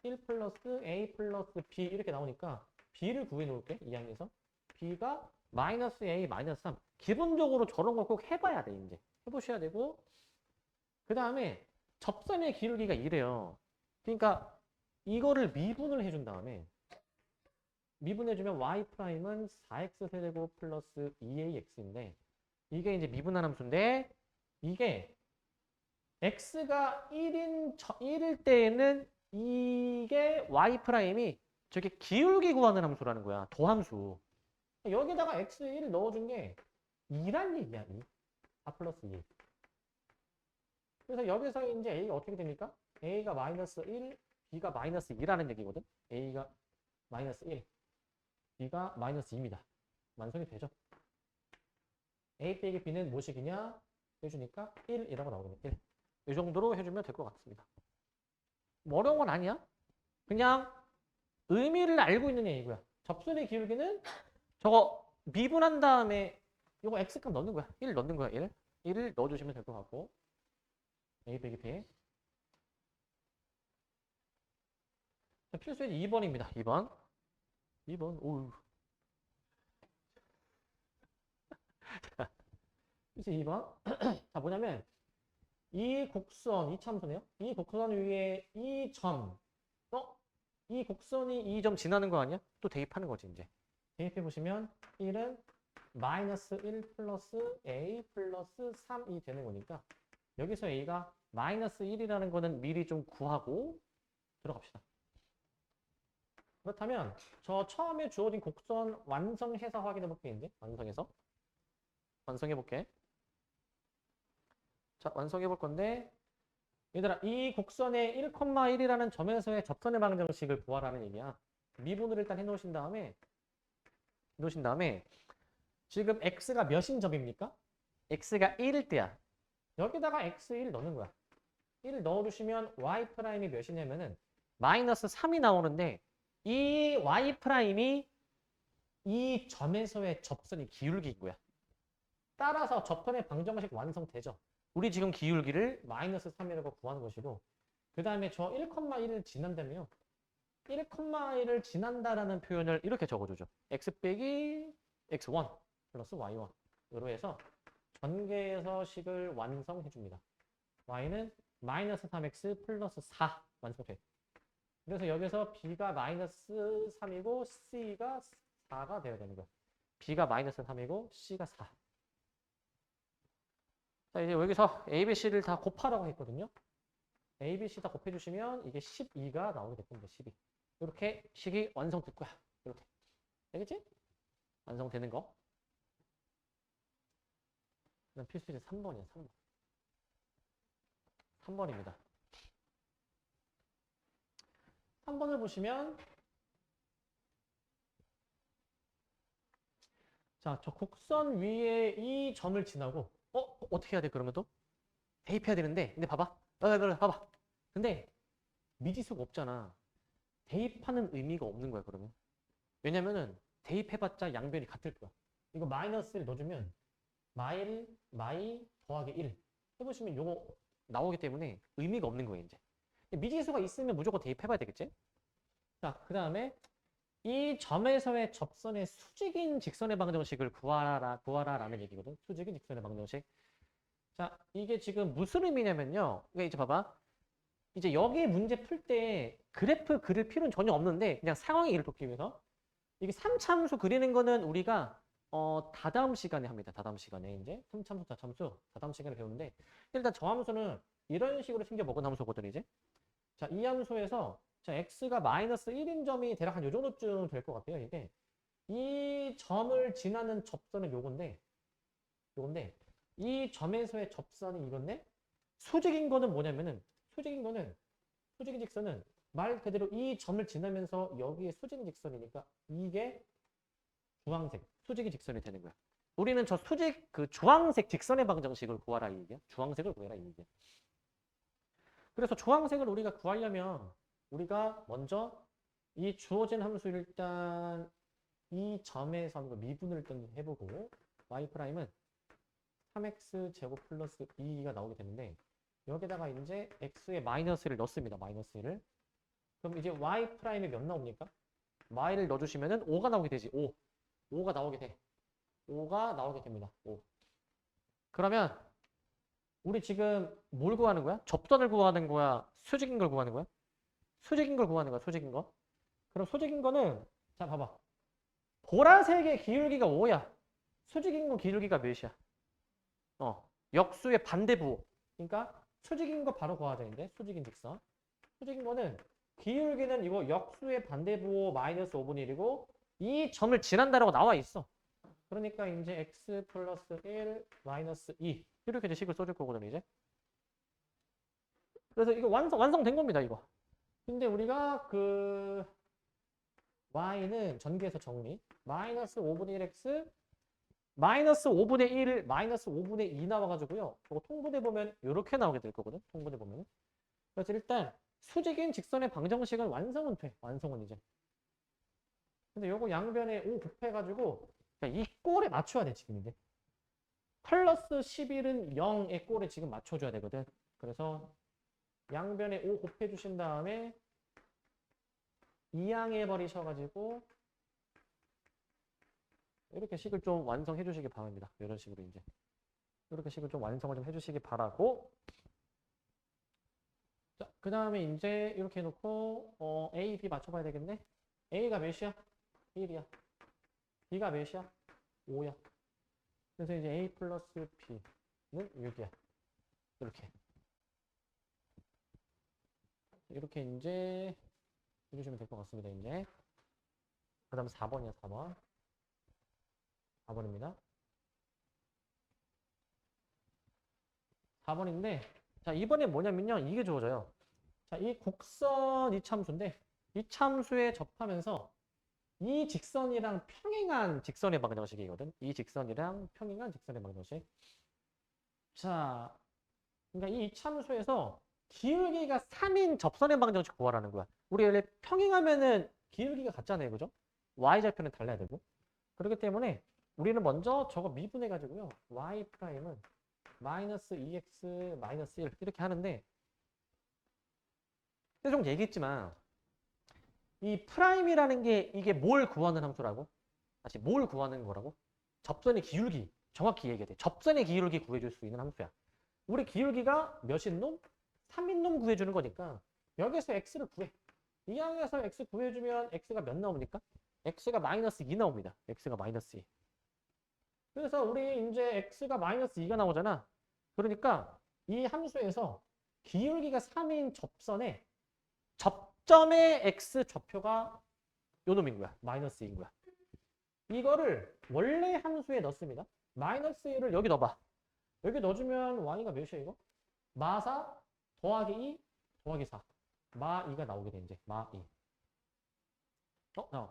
1 플러스 A 플러스 B 이렇게 나오니까 B를 구해 놓을게. 이 항에서. B가 마이너스 A 마이너스 3. 기본적으로 저런 거 꼭 해봐야 돼. 이제. 해보셔야 되고 그 다음에 접선의 기울기가 이래요. 그러니까 이거를 미분을 해준 다음에 미분해주면 y'은 4x 세제곱 플러스 2ax인데 이게 이제 미분한 함수인데 이게 x가 1일 때에는 이게 y'이 저게 기울기 구하는 함수라는 거야. 도함수. 여기다가 x1 넣어준 게 2란 얘기야. 2. 4 플러스 2. 그래서 여기서 이제 a가 어떻게 됩니까? a가 마이너스 1, b가 마이너스 2라는 얘기거든. a가 마이너스 1, b가 마이너스 2입니다. 완성이 되죠? a 빼기 b는 뭐식이냐? 해주니까 1이라고 나오거든요. 1. 이 정도로 해주면 될 것 같습니다. 뭐 어려운 건 아니야. 그냥 의미를 알고 있는 얘기고요. 접선의 기울기는 저거 미분한 다음에 이거 x값 넣는 거야. 1 넣는 거야. 1. 1을 넣어주시면 될 것 같고 a 빼기 b. 자, 필수의 2번입니다. 2번. 2번. 오우. 필수 2번. 자, 뭐냐면 이 곡선, 이 참수네요. 이 곡선 위에 이 점. 이 곡선이 이 점 지나는 거 아니야? 또 대입하는 거지, 이제. 대입해 보시면 1은 마이너스 1 플러스 a 플러스 3이 되는 거니까 여기서 a가 마이너스 1이라는 거는 미리 좀 구하고 들어갑시다. 그렇다면 저 처음에 주어진 곡선 완성해서 확인해 볼게, 이제. 완성해서. 완성해 볼게. 자, 완성해 볼 건데 얘들아, 이 곡선의 1,1이라는 점에서의 접선의 방정식을 구하라는 얘기야. 미분을 일단 해놓으신 다음에 지금 x가 몇인 점입니까? x가 1일 때야. 여기다가 x1 넣는 거야. 1을 넣어주시면 y'이 몇이냐면은 마이너스 3이 나오는데 이 y'이 이 점에서의 접선이 기울기인 거야. 따라서 접선의 방정식 완성되죠. 우리 지금 기울기를 마이너스 3이라고 구하는 것이고 그 다음에 저 1,1을 지난다면요. 1,1을 지난다라는 표현을 이렇게 적어주죠. x 빼기 x1 플러스 y1 으로 해서 전개해서 식을 완성해줍니다. y는 마이너스 3x 플러스 4 완성돼. 그래서 여기서 b가 마이너스 3이고 c가 4가 되어야 되는 거야. b가 마이너스 3이고 c가 4. 자, 이제 여기서 A, B, C를 다 곱하라고 했거든요. A, B, C 다 곱해주시면 이게 12가 나오게 될 겁니다. 12. 이렇게 식이 완성될 거야. 이렇게. 되겠지? 완성되는 거. 그다음 필수제 3번이야. 3번. 3번입니다. 3번을 보시면 자, 저 곡선 위에 이 점을 지나고 어떻게 해야 돼, 그러면 또? 대입해야 되는데, 근데 봐봐. 그래, 봐봐. 근데 미지수가 없잖아. 대입하는 의미가 없는 거야, 그러면. 왜냐면은 대입해봤자 양변이 같을 거야. 이거 마이너스를 넣어주면 마이 더하기 1 해보시면 요거 나오기 때문에 의미가 없는 거예요, 이제. 미지수가 있으면 무조건 대입해봐야 되겠지? 자, 그 다음에 이 점에서의 접선의 수직인 직선의 방정식을 구하라라는 얘기거든. 수직인 직선의 방정식. 자, 이게 지금 무슨 의미냐면요. 그러니까 이제 봐봐. 이제 여기 문제 풀 때 그래프 그릴 필요는 전혀 없는데 그냥 상황의 일을 돕기 위해서 이게 3참수 그리는 거는 우리가 다다음 시간에 합니다. 다다음 시간에 이제 3참수, 4참수 다다음 시간에 배우는데 일단 저 함수는 이런 식으로 챙겨 먹은 함수거든, 이제. 자, 이 함수에서 자, x가 마이너스 1인 점이 대략 한 요 정도쯤 될 것 같아요, 이게. 이 점을 지나는 접선은 요건데 이 점에서의 접선이 이건데 수직인 거는 뭐냐면은 수직인 직선은 말 그대로 이 점을 지나면서 여기에 수직인 직선이니까 이게 주황색 수직인 직선이 되는 거야. 우리는 저 주황색 직선의 방정식을 구하라 이 얘기야. 주황색을 구해라 이 얘기야. 그래서 주황색을 우리가 구하려면 우리가 먼저 이 주어진 함수 일단 이 점에서 미분을 일단 해보고 y'은 3x 제곱 플러스 2가 나오게 되는데 여기다가 이제 x에 마이너스를 넣습니다. 마이너스 1을. 그럼 이제 y'이 몇 나옵니까? y를 넣어주시면은 5가 나오게 되지. 5가 나오게 돼. 5가 나오게 됩니다. 5. 그러면 우리 지금 뭘 구하는 거야? 접선을 구하는 거야? 수직인 걸 구하는 거야? 수직인 걸 구하는 거야, 수직인 거. 그럼 수직인 거는, 자, 봐봐. 보라색의 기울기가 5야. 수직인 거 기울기가 몇이야? 역수의 반대부호. 그러니까 수직인 거 바로 구하자, 이제. 수직인 직선. 수직인 거는 기울기는 이거 역수의 반대부호 마이너스 5분의 1이고 이 점을 지난다라고 나와 있어. 그러니까 이제 x 플러스 1 마이너스 2 이렇게 이제 식을 써줄 거거든, 이제. 그래서 이거 완성된 겁니다, 이거. 근데 우리가 그 y는 전개해서 정리. 마이너스 5분의 1x 마이너스 5분의 1 마이너스 5분의 2 나와가지고요. 이거 통분해 보면 이렇게 나오게 될 거거든, 통분해 보면. 그래서 일단 수직인 직선의 방정식은 완성은 돼. 완성은 이제. 근데 요거 양변에 5 곱해가지고 이 꼴에 맞춰야 돼, 지금 이제. 플러스 11은 0의 꼴에 지금 맞춰줘야 되거든. 그래서 양변에 5 곱해주신 다음에 이항해 버리셔가지고 이렇게 식을 좀 완성해 주시기 바랍니다. 이런 식으로 이제. 이렇게 식을 좀 완성을 좀 해주시기 바라고. 자, 그 다음에 이제 이렇게 해놓고 A, B 맞춰봐야 되겠네. A가 몇이야? 1이야. B가 몇이야? 5야. 그래서 이제 A 플러스 B는 6이야. 이렇게 이제 해주시면 될 것 같습니다, 이제. 그 다음 4번이야, 4번. 4번입니다. 4번인데, 자, 이번에 뭐냐면요. 이게 주어져요. 자, 이 곡선 이참수인데, 이 참수에 접하면서 이 직선이랑 평행한 직선의 방정식이거든. 이 직선이랑 평행한 직선의 방정식. 자, 그러니까 이 이참수에서 기울기가 3인 접선의 방정식 구하라는 거야. 우리 원래 평행하면은 기울기가 같잖아요, 그죠? y좌표는 달라야 되고. 그렇기 때문에 우리는 먼저 저거 미분해가지고요. y 프라임은 마이너스 2x 마이너스 1 이렇게 하는데, 좀 얘기했지만 이 프라임이라는 게 이게 뭘 구하는 함수라고? 다시 뭘 구하는 거라고? 접선의 기울기. 정확히 얘기해야 돼. 접선의 기울기 구해줄 수 있는 함수야. 우리 기울기가 몇인 놈? 3인 놈 구해주는 거니까 여기서 x를 구해. 이 항에서 x 구해주면 x가 몇 나옵니까? x가 마이너스 2 나옵니다. x가 마이너스 2. 그래서 우리 이제 x가 마이너스 2가 나오잖아. 그러니까 이 함수에서 기울기가 3인 접선에 접점의 x 좌표가 요 놈인 거야. 마이너스 2인 거야. 이거를 원래 함수에 넣습니다. 마이너스 1을 여기 넣어봐. 여기 넣어주면 y가 몇이야, 이거? 마4 더하기 2 더하기 4. 마2가 나오게 돼, 이제. 마2. 자.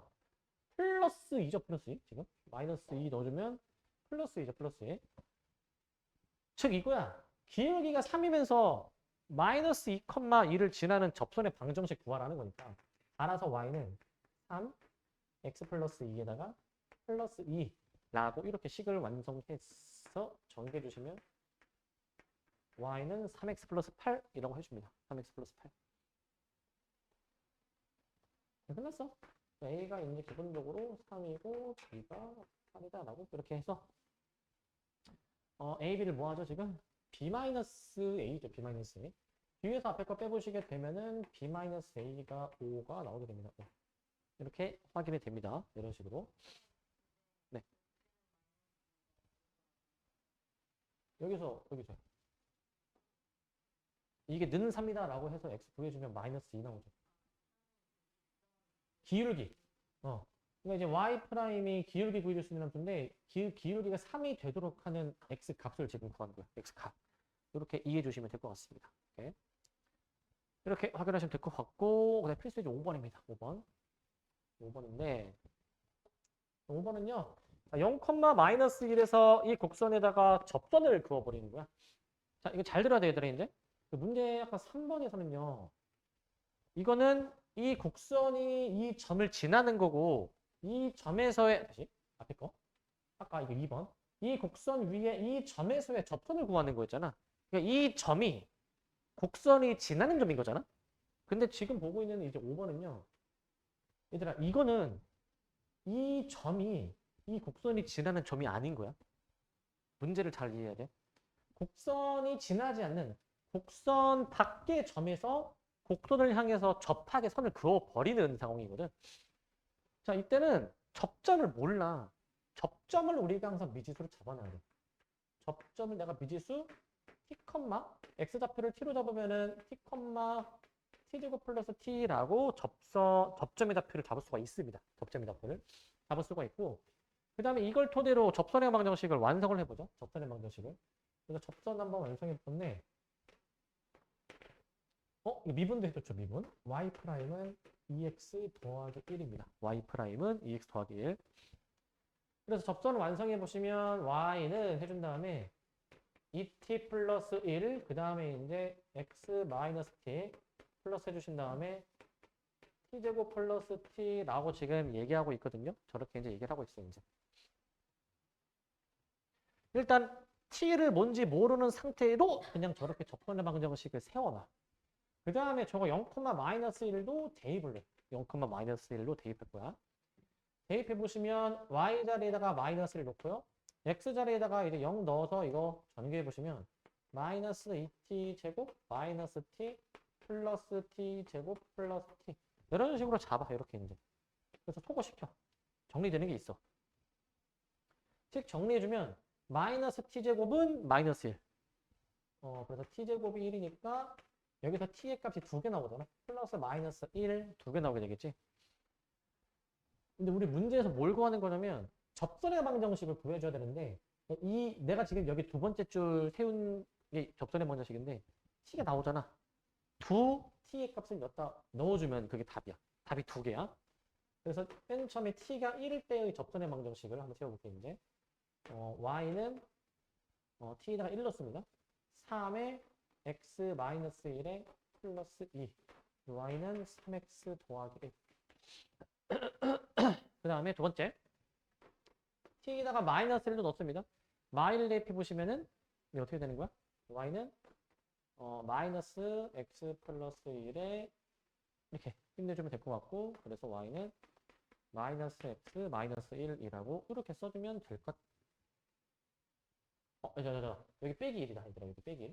플러스 2죠, 플러스 2. 지금. 마이너스 2 넣어주면 플러스 2죠, 플러스 2. 즉, 이거야. 기울기가 3이면서 마이너스 2,2를 지나는 접선의 방정식 구하라는 거니까. 알아서 y는 3, x 플러스 2에다가 플러스 2라고 이렇게 식을 완성해서 정리해 주시면 y는 3x 플러스 8이라고 해줍니다. 3x 플러스 8. 끝났어. a가 이제 기본적으로 3이고 b가 8이다라고 이렇게 해서 a, b를 뭐 하죠 지금? b-a죠. b-a. 뒤에서 앞에 거 빼보시게 되면은 b-a가 5가 나오게 됩니다. 이렇게 확인이 됩니다. 이런 식으로. 네. 여기서 이게 는 3이다 라고 해서 x 구해주면 마이너스 2 나오죠. 기울기. 그러니까 이제 y 프라임이 기울기 구해줄 수 있는 함수인데 기울기가 3이 되도록 하는 x 값을 지금 구하는 거예요. x 값. 이렇게 이해해 주시면 될 것 같습니다. 이렇게 확인하시면 될 것 같고, 그다음에 필수 이제 5번입니다. 5번인데 5번은요. 0,-1에서 이 곡선에다가 접선을 그어버리는 거야. 자, 이거 잘 들어야 되더라, 이제. 그 문제 아까 3번에서는요. 이거는 이 곡선이 이 점을 지나는 거고, 이 점에서의, 다시, 앞에 거. 아까 이거 2번. 이 곡선 위에 이 점에서의 접선을 구하는 거였잖아. 그러니까 이 점이 곡선이 지나는 점인 거잖아. 근데 지금 보고 있는 이제 5번은요. 얘들아, 이거는 이 점이 이 곡선이 지나는 점이 아닌 거야. 문제를 잘 이해해야 돼. 곡선이 지나지 않는 곡선 밖의 점에서 곡선을 향해서 접하게 선을 그어버리는 상황이거든. 자, 이때는 접점을 몰라. 접점을 우리가 항상 미지수로 잡아놔야 돼. 접점을 내가 미지수 t, x좌표를 t로 잡으면은 t, t제곱 플러스 t라고 접점의 좌표를 잡을 수가 있습니다. 접점의 좌표를 잡을 수가 있고, 그 다음에 이걸 토대로 접선의 방정식을 완성을 해보죠. 접선의 방정식을. 그래서 접선 한번 완성해 볼건데, 이거 미분도 해줬죠, 미분. y''은 2x 더하기 1입니다. y''은 2x 더하기 1. 그래서 접선을 완성해 보시면 y는 해준 다음에 2t 플러스 1, 그 다음에 이제 x 마이너스 t 플러스 해주신 다음에 t제곱 플러스 t라고 지금 얘기하고 있거든요. 저렇게 이제 얘기를 하고 있어요, 이제. 일단 t를 뭔지 모르는 상태로 그냥 저렇게 접선의 방정식을 세워놔. 그 다음에 저거 0,-1도 대입을 해. 0,-1로 대입할 거야. 대입해 보시면 y 자리에다가 마이너스를 놓고요. x 자리에다가 이제 0 넣어서 이거 전개해 보시면 마이너스 2t 제곱 마이너스 t 플러스 t 제곱 플러스 t 이런 식으로 잡아. 이렇게 이제. 그래서 소거시켜. 정리되는 게 있어. 즉 정리해주면 마이너스 t 제곱은 마이너스 1. 그래서 t 제곱이 1이니까 여기서 t의 값이 2개 나오잖아. 플러스 마이너스 1 2개 나오게 되겠지. 근데 우리 문제에서 뭘 구하는 거냐면 접선의 방정식을 구해줘야 되는데, 내가 지금 여기 두 번째 줄 세운 게 접선의 방정식인데 t가 나오잖아. 2t의 값을 여기다 넣어주면 그게 답이야. 답이 2개야. 그래서 맨 처음에 t가 1일 때의 접선의 방정식을 한번 세워볼게요. 이제 y는 t에다가 1 넣습니다. 3에 x-1에 플러스 2. y는 3x 더하기 1. 그 다음에 두 번째 t에다가 마이너스 1도 넣습니다. 마이를 대입해 보시면은 이게 어떻게 되는 거야? y는 마이너스 x 플러스 1에 이렇게 힘내주면 될 것 같고, 그래서 y는 마이너스 x 마이너스 1이라고 이렇게 써주면 될 것. 여기 빼기 1이다. 얘들아, 여기 빼기 1.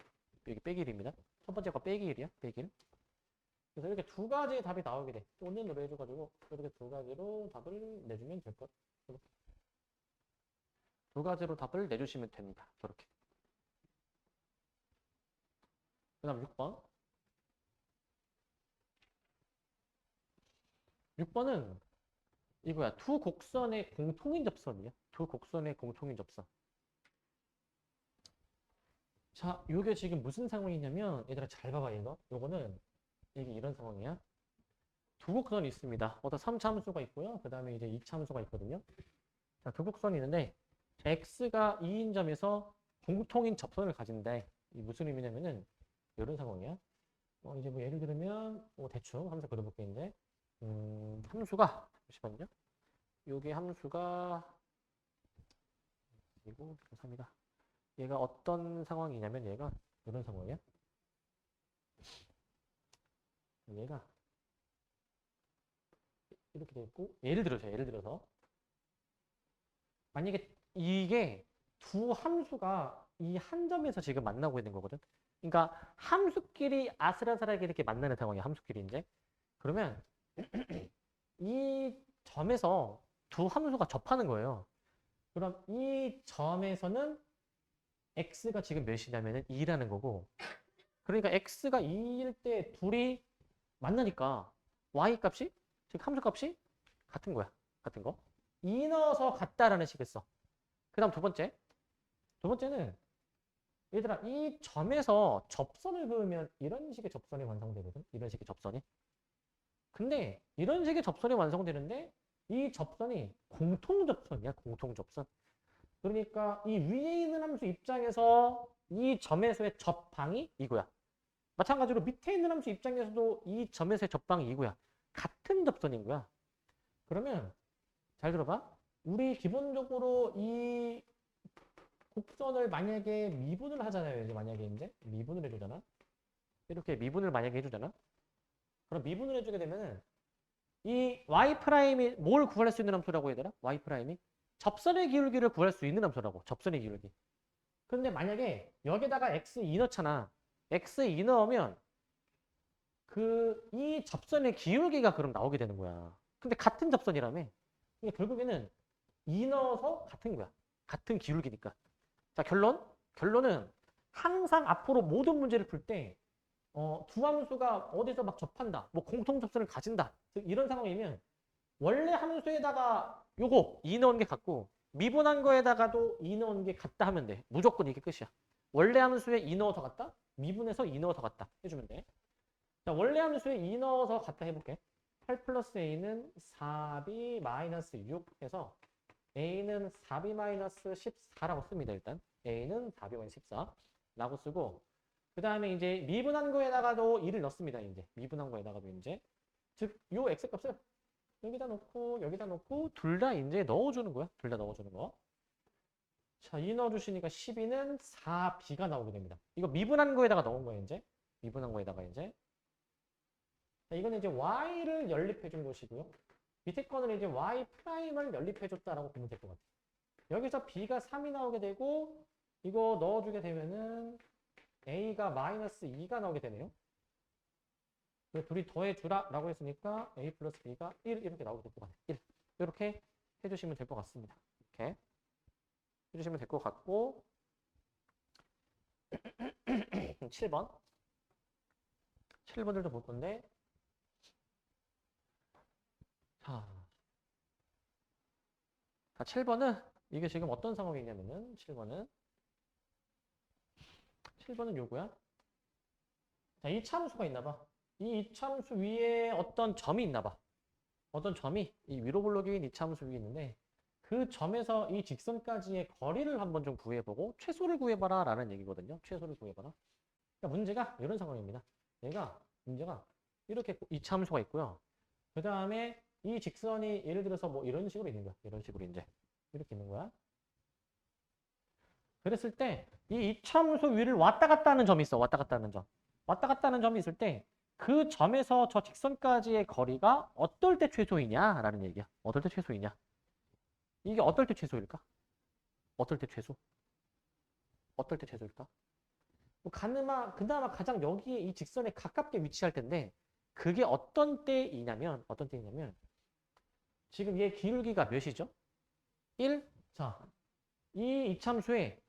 여기 빼기 1입니다. 첫 번째 거 빼기 1이야. 빼기 1. 그래서 이렇게 두 가지의 답이 나오게 돼. 온전으로 해줘가지고 이렇게 두 가지로 답을 내주면 될 것. 두 가지로 답을 내주시면 됩니다. 저렇게. 그 다음 6번. 6번은 이거야. 두 곡선의 공통인 접선이야. 두 곡선의 공통인 접선. 자, 이게 지금 무슨 상황이냐면, 얘들아 잘 봐봐, 이거. 요거는 이게 이런 상황이야. 두 곡선이 있습니다. 어떤 3차 함수가 있고요. 그 다음에 이제 2차 함수가 있거든요. 자, 두 곡선이 있는데 x가 2인 점에서 공통인 접선을 가진대. 이 무슨 의미냐면은 이런 상황이야. 이제 뭐 예를 들면 대충 함수 그려볼게. 이제 함수가 잠시만요. 요게 함수가 그리고 3이다. 얘가 어떤 상황이냐면 얘가 이런 상황이야. 얘가 이렇게 돼 있고, 예를 들어서 만약에 이게 두 함수가 이 한 점에서 지금 만나고 있는 거거든. 그러니까 함수끼리 아슬아슬하게 이렇게 만나는 상황이야. 함수끼리 이제. 그러면 이 점에서 두 함수가 접하는 거예요. 그럼 이 점에서는 x가 지금 몇이냐면은 2라는 거고, 그러니까 x가 2일 때 둘이 만나니까 y 값이, 즉 함수 값이 같은 거야. 같은 거. 2 넣어서 같다라는 식을 써. 그 다음 두 번째는 얘들아 이 점에서 접선을 그으면 이런 식의 접선이 완성되거든. 이런 식의 접선이. 근데 이런 식의 접선이 완성되는데 이 접선이 공통접선이야. 공통접선. 그러니까 이 위에 있는 함수 입장에서 이 점에서의 접방이 이거야. 마찬가지로 밑에 있는 함수 입장에서도 이 점에서의 접방이 이거야. 같은 접선인 거야. 그러면 잘 들어봐. 우리 기본적으로 이 곡선을 만약에 미분을 하잖아요. 이제 만약에 이제 미분을 해주잖아. 이렇게 미분을 만약에 해주잖아. 그럼 미분을 해주게 되면은 이 y' 뭘 구할 수 있는 함수라고 얘들아? y' 접선의 기울기를 구할 수 있는 함수라고. 접선의 기울기. 근데 만약에 여기다가 x2 넣잖아. x2 넣으면 이 접선의 기울기가 그럼 나오게 되는 거야. 근데 같은 접선이라며. 그러니까 결국에는 이 넣어서 같은 거야. 같은 기울기니까. 자, 결론은 항상 앞으로 모든 문제를 풀 때 두 함수가 어디서 막 접한다. 뭐 공통 접선을 가진다. 즉 이런 상황이면 원래 함수에다가 요거 2 넣은 게 같고 미분한 거에다가도 2 넣은 게 같다 하면 돼. 무조건 이게 끝이야. 원래 함수에 2 넣어서 같다. 미분해서 2 넣어서 같다. 해주면 돼. 자, 원래 함수에 2 넣어서 같다 해볼게. 8 플러스 a는 4b 마이너스 6 해서 a는 4b 마이너스 14라고 씁니다. 일단 a는 4b 마이너스 14라고 쓰고 그 다음에 이제 미분한 거에다가도 2를 넣습니다. 이제 미분한 거에다가도 이제 즉 요 x 값을 여기다 놓고 둘 다 이제 넣어주는 거야. 둘 다 넣어주는 거. 자, 2 넣어주시니까 12는 4b가 나오게 됩니다. 이거 미분한 거에다가 넣은 거예요. 이제 미분한 거에다가 이제 자, 이거는 이제 y를 연립해 준 것이고요. 밑에 거는 이제 y 프라임을 연립해 줬다라고 보면 될 것 같아요. 여기서 b가 3이 나오게 되고 이거 넣어주게 되면은 a가 마이너스 2가 나오게 되네요. 둘이 더해주라 라고 했으니까 a 플러스 b가 1 이렇게 나오게 될 것 같아요. 1 이렇게 해주시면 될 것 같습니다. 이렇게 해주시면 될 것 같고 7번들도 볼 건데 자, 7번은 이게 지금 어떤 상황이냐면은 7번은 요거야. 자, 이 참수가 있나 봐. 이 이참수 위에 어떤 점이 있나 봐. 어떤 점이 이 위로 블록인 이참수 위에 있는데 그 점에서 이 직선까지의 거리를 한번 좀 구해보고 최소를 구해봐라 라는 얘기거든요. 최소를 구해봐라. 그러니까 문제가 이런 상황입니다. 문제가 이렇게 이참수가 있고요. 그 다음에 이 직선이 예를 들어서 뭐 이런 식으로 있는 거야. 이런 식으로 이제 이렇게 있는 거야. 그랬을 때 이 이참수 위를 왔다 갔다 하는 점이 있어. 왔다 갔다 하는 점. 왔다 갔다 하는 점이 있을 때 그 점에서 저 직선까지의 거리가 어떨 때 최소이냐라는 얘기야. 어떨 때 최소이냐. 이게 어떨 때 최소일까? 어떨 때 최소? 어떨 때 최소일까? 뭐 그나마 가장 여기에 이 직선에 가깝게 위치할 텐데 그게 어떤 때이냐면 지금 얘 기울기가 몇이죠? 1? 자, 이 이참수에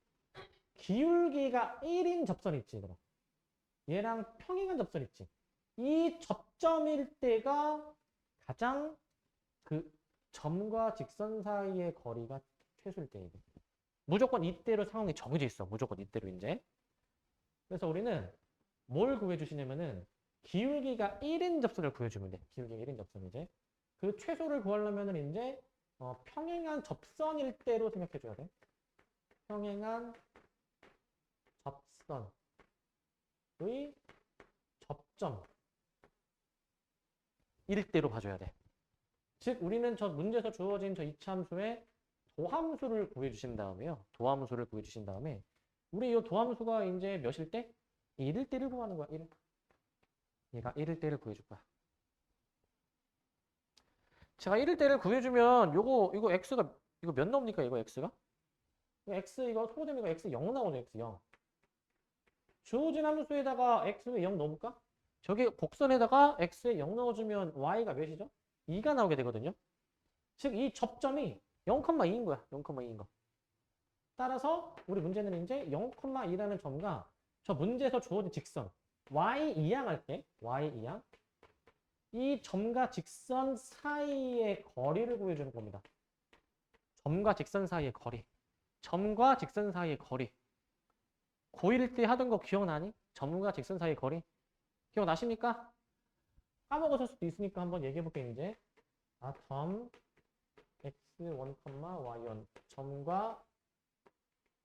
기울기가 1인 접선 있지, 그럼. 얘랑 평행한 접선 있지. 이 접점일 때가 가장 그 점과 직선 사이의 거리가 최소일 때예요. 무조건 이때로 상황이 정해져 있어. 무조건 이때로 이제. 그래서 우리는 뭘 구해주시냐면은 기울기가 1인 접선을 구해주면 돼. 기울기가 1인 접선 이제. 그 최소를 구하려면은 이제 평행한 접선일 때로 생각해줘야 돼. 평행한 접선의 접점 일 때로 봐줘야 돼. 즉 우리는 저 문제에서 주어진 저 이차함수의 도함수를 구해주신 다음에요. 도함수를 구해주신 다음에 우리 이 도함수가 이제 몇일 때? 1일 때를 구하는 거야. 1. 얘가 1일 때를 구해줄 거야. 제가 1일 때를 구해주면 이거 x가 이거 몇 나옵니까? 이거 x가? x 이거 소dem 이거 x 0 나오죠. x 0. 주어진 함수에다가 x에 0 넣어볼까? 저기 곡선에다가 x에 0 넣어주면 y가 몇이죠? 2가 나오게 되거든요. 즉 이 접점이 0,2인 거야. 0,2인 거. 따라서 우리 문제는 이제 0,2라는 점과 저 문제에서 주어진 직선 y2항 할게. y2항. 이 점과 직선 사이의 거리를 구해주는 겁니다. 점과 직선 사이의 거리. 점과 직선 사이의 거리. 고1 때 하던 거 기억나니? 점과 직선 사이의 거리. 기억나십니까? 까먹으실 수도 있으니까 한번 얘기해볼게요. 이제 점 x1, y1 점과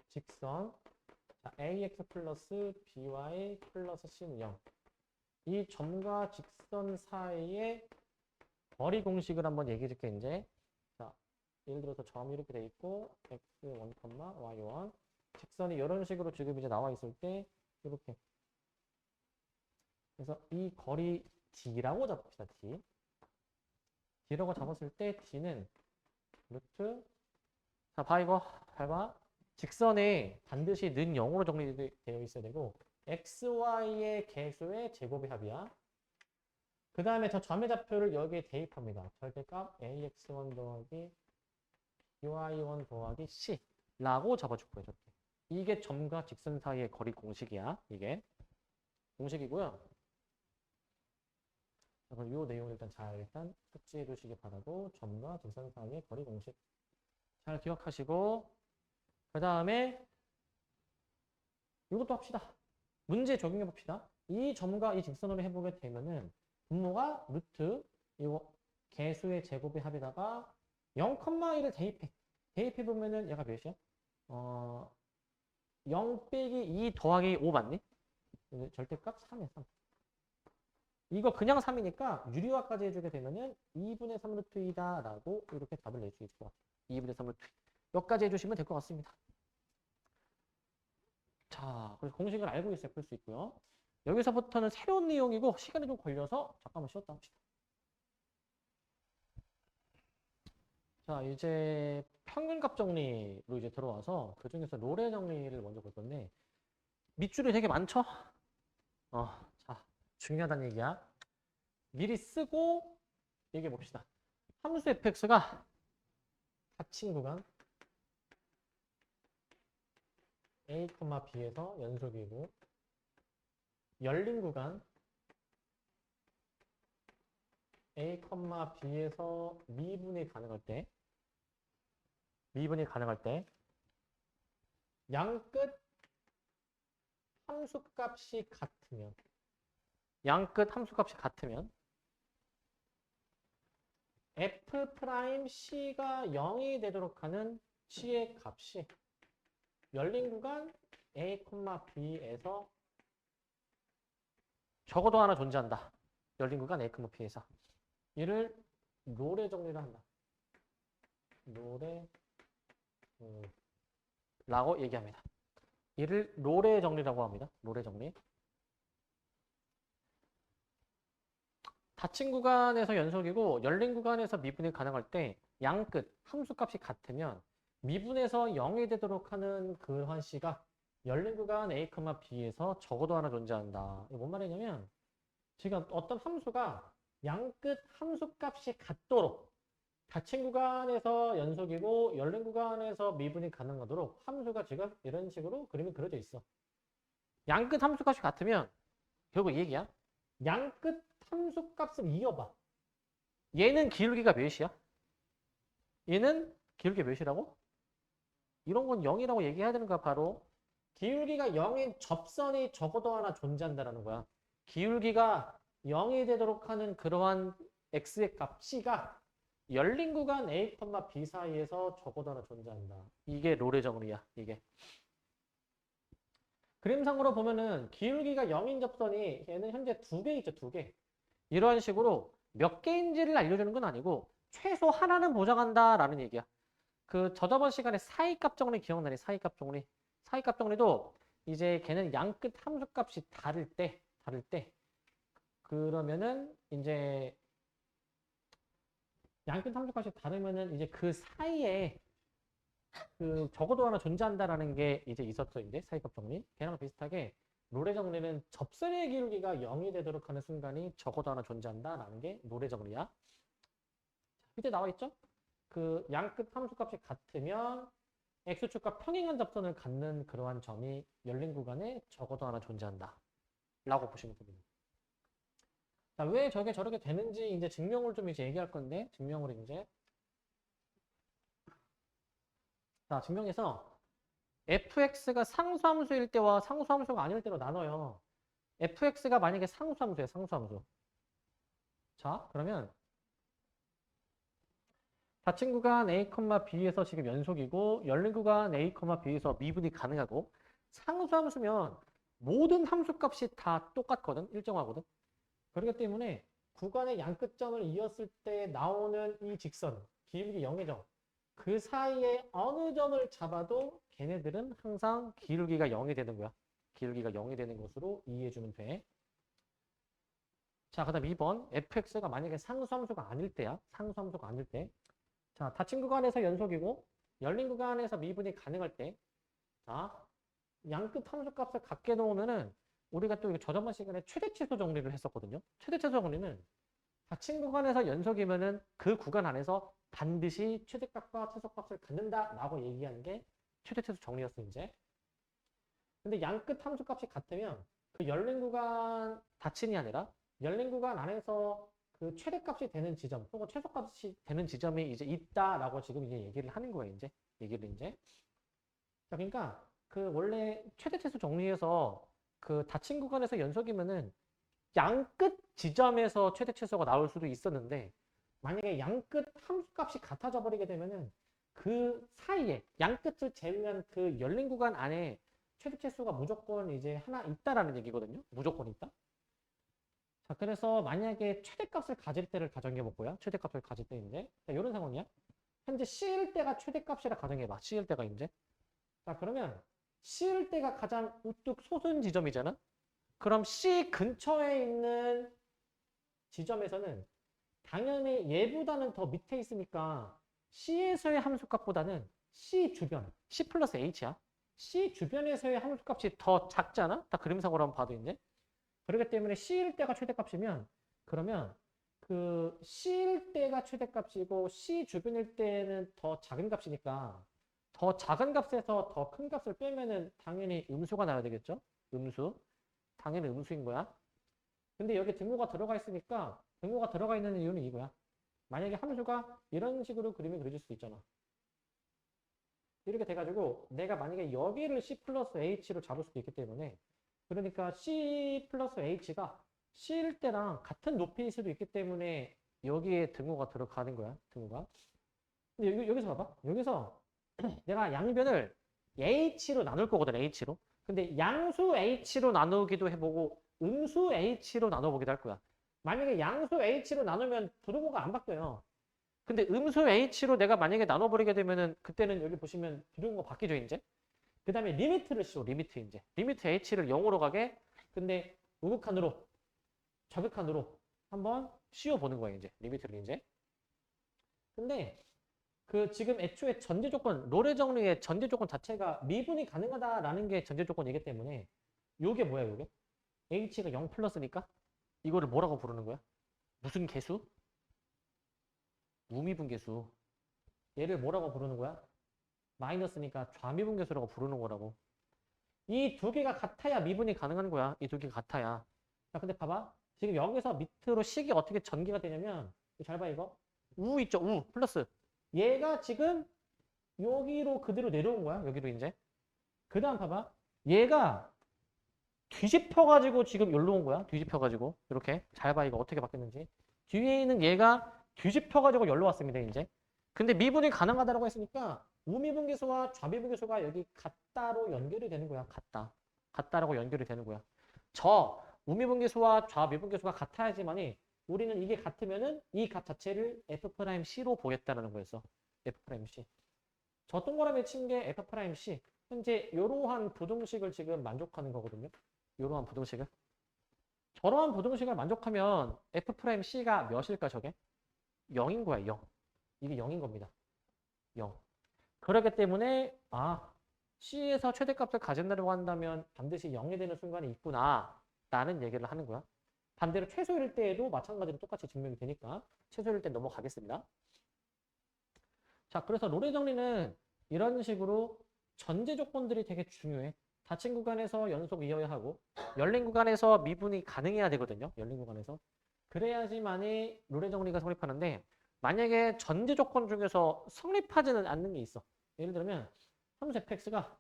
직선 자, ax 플러스 by 플러스 c는 0. 이 점과 직선 사이의 거리 공식을 한번 얘기해 줄게. 이제 자, 예를 들어서 점이 이렇게 돼 있고 x1, y1 직선이 이런 식으로 지금 이제 나와 있을 때 이렇게 그래서 이 거리 d라고 잡읍시다. d라고 잡았을 때 d는 루트 자, 봐 이거 잘 봐. 직선에 반드시 는 0으로 정리되어 있어야 되고 xy의 개수의 제곱의 합이야. 그 다음에 저 점의 좌표를 여기에 대입합니다. 절대값 ax1 더하기 uy1 더하기 c라고 잡아줄 거예요. 저렇게. 이게 점과 직선 사이의 거리 공식이야. 이게 공식이고요. 그럼 이 내용을 일단 숙지해 주시기 바라고, 점과 직선 사이의 거리 공식 잘 기억하시고, 그 다음에 이것도 합시다. 문제 적용해 봅시다. 이 점과 이 직선으로 해보게 되면은 분모가 루트 이거 개수의 제곱의 합에다가 0,1을 대입해. 대입해 보면은 얘가 몇이야? 0 빼기 2 더하기 5 맞니? 절대값 3이야, 3. 이거 그냥 3이니까 유리화까지 해주게 되면은 2분의 3 루트 2다 라고 이렇게 답을 낼 수 있을 것 같아요. 2분의 3 루트 2. 여기까지 해주시면 될 것 같습니다. 자, 그래서 공식을 알고 있어야 풀 수 있고요. 여기서부터는 새로운 내용이고 시간이 좀 걸려서 잠깐만 쉬었다 합시다. 자, 이제 평균값 정리로 이제 들어와서 그 중에서 롤의 정리를 먼저 볼 건데, 밑줄이 되게 많죠? 자, 중요하다는 얘기야. 미리 쓰고 얘기해 봅시다. 함수 fx가 닫힌 구간 a, b에서 연속이고, 열린 구간 a, b에서 미분이 가능할 때 양끝 함수값이 같으면 f'c가 0이 되도록 하는 c의 값이 열린 구간 a, b에서 적어도 하나 존재한다. 열린 구간 a, b에서. 이를 롤의 정리를 한다. 라고 얘기합니다. 이를 롤의 정리라고 합니다. 롤의 정리. 닫힌 구간에서 연속이고 열린 구간에서 미분이 가능할 때 양끝 함수값이 같으면 미분에서 0이 되도록 하는 그러한 c가 열린 구간 a, b에서 적어도 하나 존재한다. 이게 뭔 말이냐면 지금 어떤 함수가 양끝 함수값이 같도록 닫힌 구간에서 연속이고 열린 구간에서 미분이 가능하도록 함수가 지금 이런 식으로 그림이 그려져 있어. 양끝 함수값이 같으면 결국 이 얘기야. 양끝 함수값을 이어봐. 얘는 기울기가 몇이야? 얘는 기울기 몇이라고? 이런 건 0이라고 얘기해야 되는 거야. 바로 기울기가 0인 접선이 적어도 하나 존재한다는 거야. 기울기가 0이 되도록 하는 그러한 x의 값 c가 열린 구간 a, b 사이에서 적어도 하나 존재한다. 이게 롤의 정리야. 이게. 그림상으로 보면은 기울기가 0인 접선이 얘는 현재 2개 있죠. 2개. 이러한 식으로 몇 개인지를 알려주는 건 아니고 최소 하나는 보장한다라는 얘기야. 그 저저번 시간에 사이값 정리 기억나니? 사이값 정리. 사이값 정리도 이제 걔는 양끝 함수값이 다를 때 그러면은 이제 양끝 함수값이 다르면은 이제 그 사이에 그 적어도 하나 존재한다라는 게 이제 있었죠. 이제 사이값 정리. 걔랑 비슷하게 롤의 정리는 접선의 기울기가 0이 되도록 하는 순간이 적어도 하나 존재한다라는 게 롤의 정리야. 밑에 나와 있죠? 그 양끝 함수값이 같으면 x축과 평행한 접선을 갖는 그러한 점이 열린 구간에 적어도 하나 존재한다. 라고 보시면 됩니다. 자, 왜 저게 저렇게 되는지 이제 증명을 좀 이제 얘기할 건데, 증명을 이제. 자, 증명에서 fx가 상수함수일 때와 상수함수가 아닐 때로 나눠요. fx가 만약에 상수함수예요, 상수함수. 자, 그러면 닫힌 구간 a, b에서 지금 연속이고 열린 구간 a, b에서 미분이 가능하고 상수함수면 모든 함수값이 다 똑같거든, 일정하거든. 그렇기 때문에 구간의 양끝점을 이었을 때 나오는 이 직선, 기울기 0의 점, 그 사이에 어느 점을 잡아도 걔네들은 항상 기울기가 0이 되는 거야. 기울기가 0이 되는 것으로 이해해주면 돼. 자, 그 다음 2번. fx가 만약에 상수함수가 아닐 때야. 상수함수가 아닐 때. 자, 닫힌 구간에서 연속이고 열린 구간에서 미분이 가능할 때. 자, 양끝 함수값을 같게 놓으면은 우리가 또 저저번 시간에 최대치수 정리를 했었거든요. 최대치수 정리는 닫힌 구간에서 연속이면은 그 구간 안에서 반드시 최대값과 최소값을 갖는다라고 얘기하는 게 최대 최소 정리였어 이제. 근데 양끝 함수값이 같으면 그 열린 구간 닫힌이 아니라 열린 구간 안에서 그 최대값이 되는 지점 또는 최소값이 되는 지점이 이제 있다라고 지금 이제 얘기를 하는 거예요 이제. 얘기를 이제. 자, 그러니까 그 원래 최대 최소 정리해서 그 닫힌 구간에서 연속이면은 양끝 지점에서 최대 최소가 나올 수도 있었는데 만약에 양끝 함수값이 같아져 버리게 되면은 그 사이에 양끝을 제외한 그 열린 구간 안에 최대 최소가 무조건 이제 하나 있다라는 얘기거든요. 무조건 있다. 자, 그래서 만약에 최대값을 가질 때를 가정해 볼고요. 최대값을 가질 때 이제 이런 상황이야. 현재 C일 때가 최대값이라 가정해 봐. C일 때가 이제. 자, 그러면 C일 때가 가장 우뚝 솟은 지점이잖아. 그럼 C 근처에 있는 지점에서는 당연히 얘보다는 더 밑에 있으니까 C에서의 함수값보다는 C 주변, C 플러스 H야. C 주변에서의 함수값이 더 작잖아? 다 그림상으로 한번 봐도 이제. 그렇기 때문에 C일 때가 최대값이면 그러면 그 C일 때가 최대값이고 C 주변일 때는 더 작은 값이니까 더 작은 값에서 더 큰 값을 빼면은 당연히 음수가 나와야 되겠죠? 음수. 당연히 음수인 거야. 근데 여기 등호가 들어가 있으니까 등호가 들어가 있는 이유는 이거야. 만약에 함수가 이런 식으로 그림이 그려질 수도 있잖아. 이렇게 돼가지고 내가 만약에 여기를 C 플러스 H로 잡을 수도 있기 때문에 그러니까 C 플러스 H가 C일 때랑 같은 높이일 수도 있기 때문에 여기에 등호가 들어가는 거야. 등호가. 근데 여기서 봐봐. 여기서 내가 양변을 H로 나눌 거거든. H로. 근데 양수 H로 나누기도 해보고 음수 H로 나눠보기도 할 거야. 만약에 양수 H로 나누면 부등호가 안 바뀌어요. 근데 음수 H로 내가 만약에 나눠버리게 되면은 그때는 여기 보시면 부등호가 바뀌죠, 이제. 그 다음에 리미트를 씌워, 리미트 이제. 리미트 H를 0으로 가게. 근데 우극한으로, 좌극한으로 한번 씌워보는 거예요, 이제. 리미트를 이제. 근데 그 지금 애초에 전제 조건, 롤의 정리의 전제 조건 자체가 미분이 가능하다라는 게 전제 조건이기 때문에 요게 뭐야, 요게? H가 0 플러스니까 이거를 뭐라고 부르는 거야? 무슨 개수? 우미분계수. 얘를 뭐라고 부르는 거야? 마이너스니까 좌미분계수라고 부르는 거라고. 이 두 개가 같아야 미분이 가능한 거야. 이 두 개가 같아야. 자, 근데 봐봐. 지금 여기서 밑으로 식이 어떻게 전개가 되냐면 잘 봐, 이거. 우 있죠? 우 플러스. 얘가 지금 여기로 그대로 내려온 거야. 여기로 이제. 그 다음 봐봐. 얘가 뒤집혀가지고 지금 여기로 온 거야. 뒤집혀가지고. 이렇게. 잘 봐, 이거 어떻게 바뀌었는지. 뒤에 있는 얘가 뒤집혀가지고 여기로 왔습니다, 이제. 근데 미분이 가능하다고 했으니까 우미분계수와 좌미분계수가 여기 같다로 연결이 되는 거야. 같다라고 연결이 되는 거야. 저 우미분계수와 좌미분계수가 같아야지만이 우리는 이게 같으면은 이 값 자체를 F'C로 보겠다는 거였어. F'C. 저 동그라미 친 게 F'C. 현재 이러한 부등식을 지금 만족하는 거거든요. 이러한 부등식을. 저러한 부등식을 만족하면 F'C가 몇일까 저게? 0인 거야, 0. 이게 0인 겁니다. 0. 그렇기 때문에 C에서 최대값을 가진다고 한다면 반드시 0이 되는 순간이 있구나 라는 얘기를 하는 거야. 반대로 최소일 때에도 마찬가지로 똑같이 증명이 되니까 최소일 때 넘어가겠습니다. 자, 그래서 롤의 정리는 이런 식으로 전제 조건들이 되게 중요해. 닫힌 구간에서 연속 이어야 하고 열린 구간에서 미분이 가능해야 되거든요. 열린 구간에서. 그래야지만이 롤의 정리가 성립하는데 만약에 전제 조건 중에서 성립하지는 않는 게 있어. 예를 들면 함수 fx가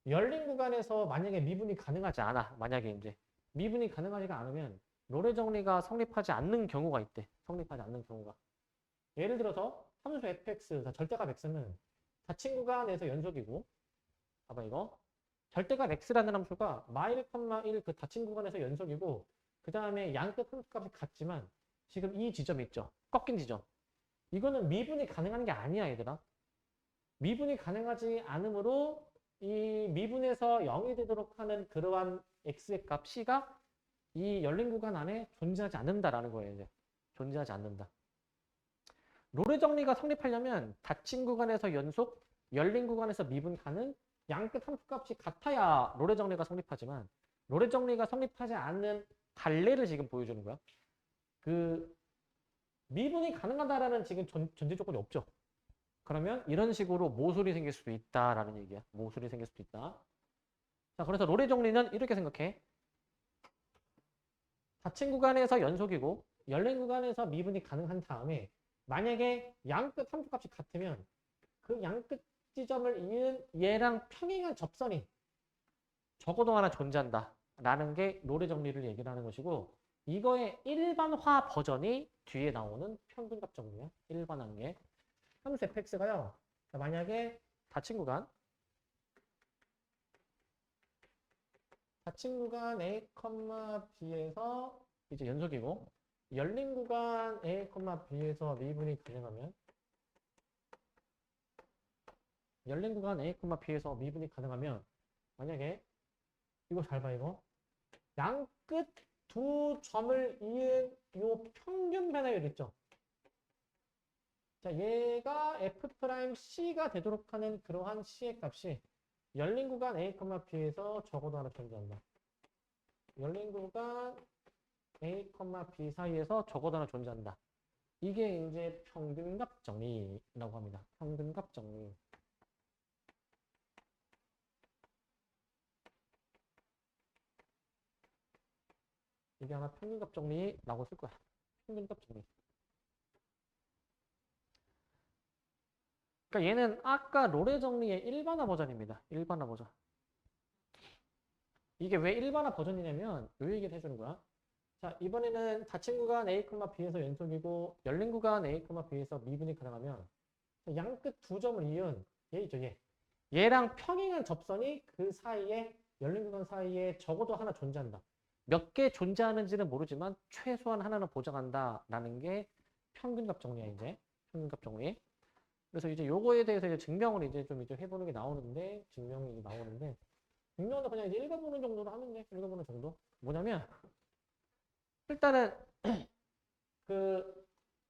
열린 구간에서 만약에 미분이 가능하지 않아. 만약에 이제 미분이 가능하지가 않으면 롤의 정리가 성립하지 않는 경우가 있대. 성립하지 않는 경우가. 예를 들어서 함수 fx, 절대값 x는 닫힌 구간에서 연속이고 봐봐 이거. 절대값 x라는 함수가 마1, 1 그 닫힌 구간에서 연속이고 그 다음에 양끝 함수값이 같지만 지금 이 지점 있죠. 꺾인 지점. 이거는 미분이 가능한 게 아니야, 얘들아. 미분이 가능하지 않으므로 이 미분에서 0이 되도록 하는 그러한 x의 값 c가 이 열린 구간 안에 존재하지 않는다라는 거예요. 이제. 존재하지 않는다. 롤의 정리가 성립하려면 닫힌 구간에서 연속, 열린 구간에서 미분 가능, 양끝 함수값이 같아야 롤의 정리가 성립하지만 롤의 정리가 성립하지 않는 갈래를 지금 보여주는 거야. 그 미분이 가능하다라는 지금 전제 조건이 없죠. 그러면 이런 식으로 모술이 생길 수도 있다라는 얘기야. 모술이 생길 수도 있다. 자, 그래서 롤의 정리는 이렇게 생각해. 닫힌 구간에서 연속이고 열린 구간에서 미분이 가능한 다음에 만약에 양끝 함수값이 같으면 그 양끝 지점을 이은 얘랑 평행한 접선이 적어도 하나 존재한다 라는 게 롤의 정리를 얘기를 하는 것이고, 이거의 일반화 버전이 뒤에 나오는 평균값 정리야. 일반한 게 함수 fx가요, 만약에 닫힌 구간 A, B에서 이제 연속이고 열린 구간 A, B에서 미분이 가능하면, 열린 구간 A, B에서 미분이 가능하면 만약에 이거 잘 봐, 이거 양끝 두 점을 이은 요 평균 변화율 있죠. 자, 얘가 F'C가 되도록 하는 그러한 C의 값이 열린 구간 A, B에서 적어도 하나 존재한다. 열린 구간 A, B 사이에서 적어도 하나 존재한다. 이게 이제 평균값 정리라고 합니다. 평균값 정리. 이게 아마 평균값 정리라고 쓸 거야. 평균값 정리. 그러니까 얘는 아까 롤의 정리의 일반화 버전입니다. 일반화 버전. 이게 왜 일반화 버전이냐면 요 얘기를 해주는 거야. 자, 이번에는 닫힌 구간 A, B에서 연속이고 열린 구간 A, B에서 미분이 가능하면 양끝 두 점을 이은 얘죠, 얘. 얘랑 평행한 접선이 그 사이에, 열린 구간 사이에 적어도 하나 존재한다. 몇 개 존재하는지는 모르지만 최소한 하나는 보장한다라는 게 평균값 정리야, 이제. 평균값 정리. 그래서 이제 요거에 대해서 이제 증명을 이제 좀 이제 해보는 게 나오는데, 증명은 그냥 이제 읽어보는 정도로 하면 돼. 읽어보는 정도. 뭐냐면, 일단은, 그,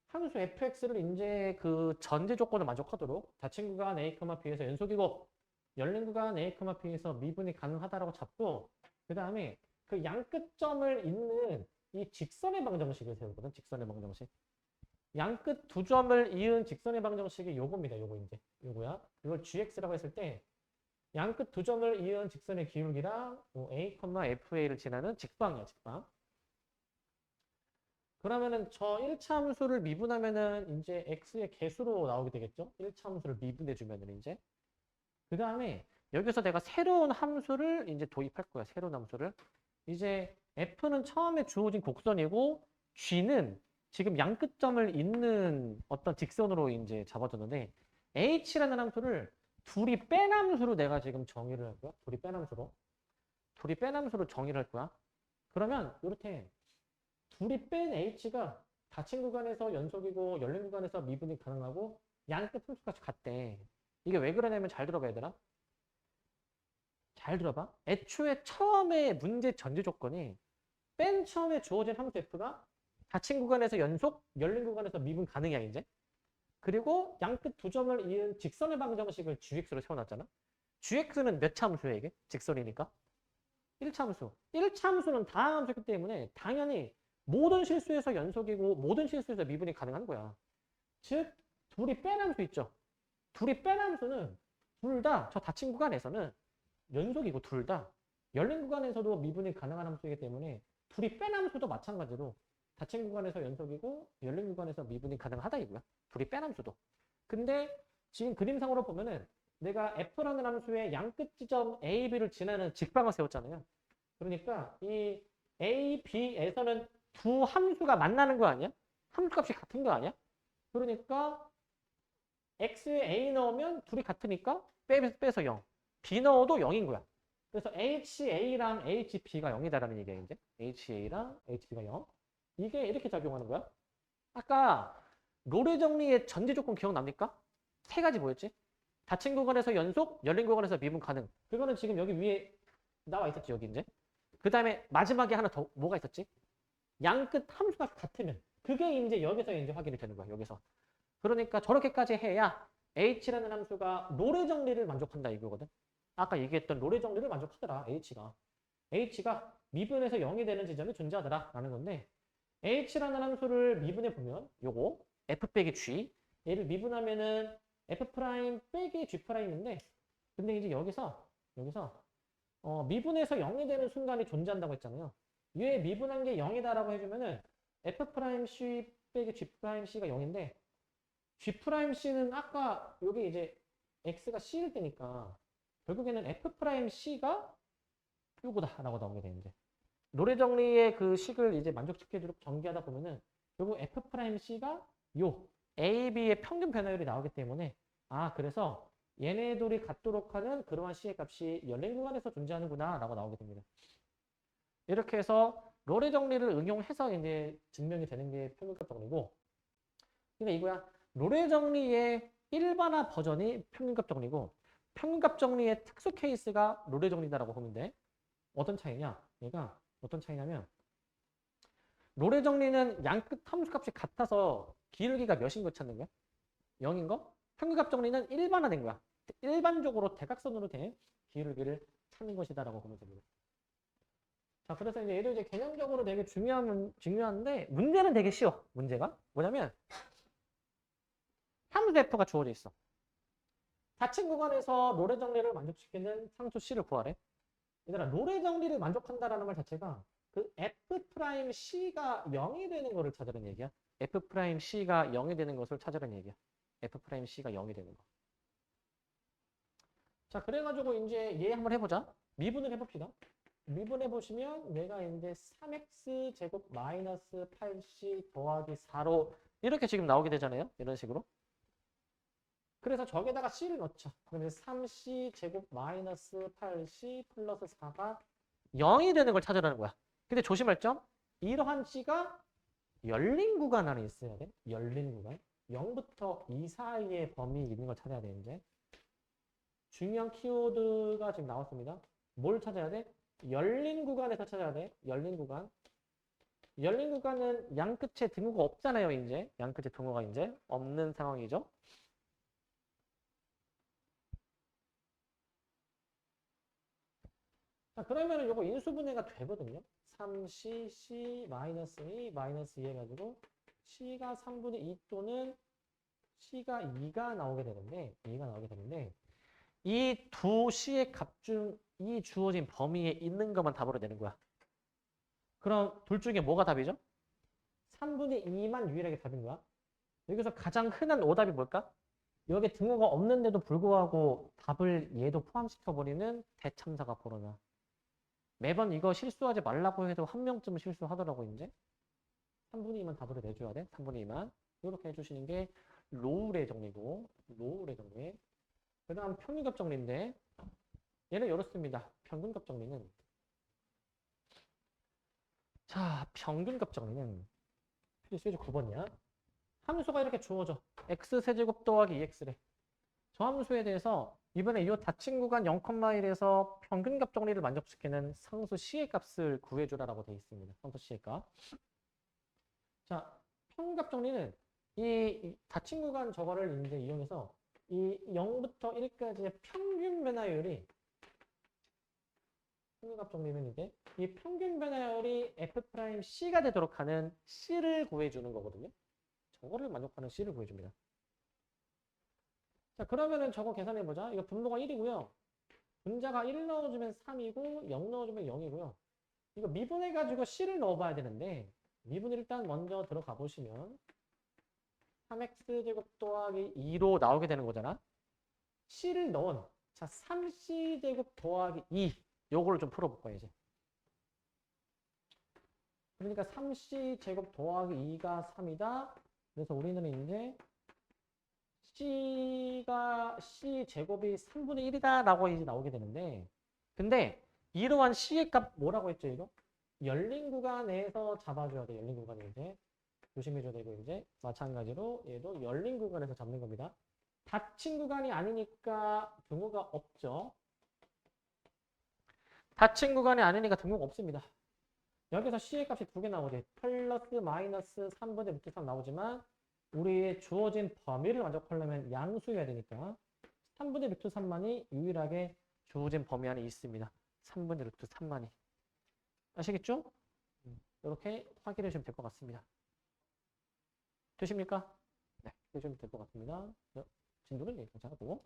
함수 fx를 이제 그 전제 조건을 만족하도록 닫힌 구간 A, B에서 연속이고, 열린 구간 A, B에서 미분이 가능하다라고 잡고, 그 다음에 그 양끝점을 잇는 이 직선의 방정식을 세우거든. 직선의 방정식. 양끝 두 점을 이은 직선의 방정식이 요겁니다. 요거 이제. 요거야. 이걸 gx라고 했을 때 양끝 두 점을 이은 직선의 기울기랑 a, fa를 지나는 직방이야. 직방. 그러면은 저 1차 함수를 미분하면은 이제 x의 개수로 나오게 되겠죠. 1차 함수를 미분해 주면은 이제. 그 다음에 여기서 내가 새로운 함수를 이제 도입할 거야. 새로운 함수를. 이제 f는 처음에 주어진 곡선이고 g는 지금 양끝점을 잇는 어떤 직선으로 이제 잡아줬는데, h라는 함수를 둘이 뺀 함수로 내가 지금 정의를 할 거야. 둘이 뺀 함수로. 둘이 뺀 함수로 정의를 할 거야. 그러면 이렇게 둘이 뺀 h가 닫힌 구간에서 연속이고 열린 구간에서 미분이 가능하고 양끝 함수까지 같대. 이게 왜 그러냐면 잘 들어봐, 얘들아. 잘 들어봐. 애초에 처음에 문제 전제 조건이 맨 처음에 주어진 함수 f가 닫힌 구간에서 연속, 열린 구간에서 미분 가능이야, 이제. 그리고 양끝 두 점을 이은 직선의 방정식을 gx로 세워놨잖아. gx는 몇 차 함수야, 이게? 직선이니까. 1차 함수. 1차 함수는 다항 함수이기 때문에 당연히 모든 실수에서 연속이고 모든 실수에서 미분이 가능한 거야. 즉, 둘이 뺀 함수 있죠. 둘이 뺀 함수는 둘 다 저 닫힌 구간에서는 연속이고 둘 다 열린 구간에서도 미분이 가능한 함수이기 때문에 둘이 뺀 함수도 마찬가지로 닫힌 구간에서 연속이고 열린 구간에서 미분이 가능하다 이거야. 둘이 뺀 함수도. 근데 지금 그림상으로 보면은 내가 f라는 함수의 양끝 지점 a, b를 지나는 직방을 세웠잖아요. 그러니까 이 a, b에서는 두 함수가 만나는 거 아니야? 함수값이 같은 거 아니야? 그러니까 x에 a 넣으면 둘이 같으니까 빼서 0. b 넣어도 0인 거야. 그래서 HA랑 HB가 0이다라는 얘기야, 이제. HA랑 HB가 0. 이게 이렇게 작용하는 거야. 아까 롤의 정리의 전제 조건 기억납니까? 세 가지 뭐였지? 닫힌 구간에서 연속, 열린 구간에서 미분 가능. 그거는 지금 여기 위에 나와 있었지, 여기 이제. 그 다음에 마지막에 하나 더 뭐가 있었지? 양끝 함수가 같으면. 그게 이제 여기서 이제 확인이 되는 거야, 여기서. 그러니까 저렇게까지 해야 H라는 함수가 롤의 정리를 만족한다 이거거든. 아까 얘기했던 롤의 정리를 만족하더라, H가. H가 미분에서 0이 되는 지점이 존재하더라 라는 건데, h라는 함수를 미분해 보면 요거 f 빼기 g 얘를 미분하면은 f 프라임 빼기 g 프라임인데 근데 이제 여기서 미분해서 0이 되는 순간이 존재한다고 했잖아요. 얘 미분한 게 0이다라고 해주면은 f 프라임 c 빼기 g 프라임 c가 0인데 g 프라임 c는 아까 여기 이제 x가 c일 때니까 결국에는 f 프라임 c가 요거다라고 나오게 되는데 노래 정리의 그 식을 이제 만족시켜주도록 전개하다 보면은 결국 f 프라임 c가 요 a, b의 평균 변화율이 나오기 때문에 그래서 얘네들이 같도록 하는 그러한 c의 값이 열린 구간에서 존재하는구나 라고 나오게 됩니다. 이렇게 해서 로레 정리를 응용해서 이제 증명이 되는 게 평균값 정리고 근데 이거야 로레 정리의 일반화 버전이 평균값 정리고 평균값 정리의 특수 케이스가 로레 정리다라고 보면 돼. 어떤 차이냐? 얘가 어떤 차이냐면 로레 정리는 양끝 함수값이 같아서 기울기가 몇인 거 찾는 거야? 0인 거? 평균값 정리는 일반화된 거야. 일반적으로 대각선으로 된 기울기를 찾는 것이다라고 보면 됩니다. 자, 그래서 이제 얘도 이제 개념적으로 되게 중요한데 문제는 되게 쉬워. 문제가 뭐냐면 함수 f가 주어져 있어. 닫힌 구간에서 로레 정리를 만족시키는 상수 c를 구하래. 얘들아, 로레 정리를 만족한다라는 말 자체가 그 f'C가 0이 되는 거를 찾으라는 얘기야. f'C가 0이 되는 것을 찾으라는 얘기야. f'C가 0이 되는 거. 자, 그래가지고 이제 얘 한번 해보자. 미분을 해봅시다. 미분해보시면 얘가 이제 3x 제곱 마이너스 8c 더하기 4로 이렇게 지금 나오게 되잖아요. 이런 식으로. 그래서 저기다가 c를 넣자. 그러면 3c 제곱 마이너스 8c 플러스 4가 0이 되는 걸 찾으라는 거야. 근데 조심할 점, 이러한 c가 열린 구간 안에 있어야 돼. 열린 구간. 0부터 2 사이의 범위 있는 걸 찾아야 돼, 이제. 중요한 키워드가 지금 나왔습니다. 뭘 찾아야 돼? 열린 구간에서 찾아야 돼. 열린 구간. 열린 구간은 양 끝에 등호가 없잖아요, 이제. 양 끝에 등호가 이제 없는 상황이죠. 자, 그러면은 요거 인수분해가 되거든요. 3c, c, 마이너스 2, 마이너스 2 해가지고 c가 3분의 2 또는 c가 2가 나오게 되는데, 이 두 c의 값 중 이 주어진 범위에 있는 것만 답으로 되는 거야. 그럼 둘 중에 뭐가 답이죠? 3분의 2만 유일하게 답인 거야. 여기서 가장 흔한 오답이 뭘까? 여기 등호가 없는데도 불구하고 답을 얘도 포함시켜버리는 대참사가 벌어나. 매번 이거 실수하지 말라고 해도 한 명쯤은 실수하더라고, 이제. 3분의 2만 답으로 내줘야 돼. 3분의 2만. 이렇게 해주시는 게 로우레 정리고, 로우레 정리. 그 다음 평균값 정리인데, 얘는 이렇습니다. 평균값 정리는. 자, 평균값 정리는 필수제 9번이야. 함수가 이렇게 주어져. x세제곱 더하기 2x래. 저 함수에 대해서 이번에 이 닫힌 구간 0,1에서 평균값 정리를 만족시키는 상수 c의 값을 구해주라라고 되어 있습니다. 상수 c의 값. 자, 평균값 정리는 이 닫힌 구간 저거를 이제 이용해서 이 0부터 1까지의 평균 변화율이 평균값 정리면 이제 이 평균 변화율이 f'C가 되도록 하는 C를 구해주는 거거든요. 저거를 만족하는 C를 구해줍니다. 자, 그러면은 저거 계산해보자. 이거 분모가 1이고요. 분자가 1 넣어주면 3이고 0 넣어주면 0이고요. 이거 미분해가지고 C를 넣어봐야 되는데 미분 일단 먼저 들어가 보시면 3x제곱 더하기 2로 나오게 되는 거잖아. C를 넣은 자 3c제곱 더하기 2 요거를 좀 풀어볼 거야 이제. 그러니까 3c제곱 더하기 2가 3이다. 그래서 우리는 이제 C제곱이 3분의 1이다 라고 이제 나오게 되는데 근데 이러한 C의 값 뭐라고 했죠 이거? 열린 구간 내에서 잡아줘야 돼. 열린 구간에 이제 조심해줘야 되고 이제 마찬가지로 얘도 열린 구간에서 잡는 겁니다. 닫힌 구간이 아니니까 등호가 없죠. 닫힌 구간이 아니니까 등호가 없습니다. 여기서 C의 값이 두 개 나오지. 플러스 마이너스 3분의 루트 3 나오지만 우리의 주어진 범위를 만족하려면 양수여야 되니까 3분의 루트 3만이 유일하게 주어진 범위 안에 있습니다. 3분의 루트 3만이. 아시겠죠? 이렇게 확인해 주시면 될 것 같습니다. 되십니까? 네, 해주시면 될 것 같습니다. 진도는 여기까지 하고.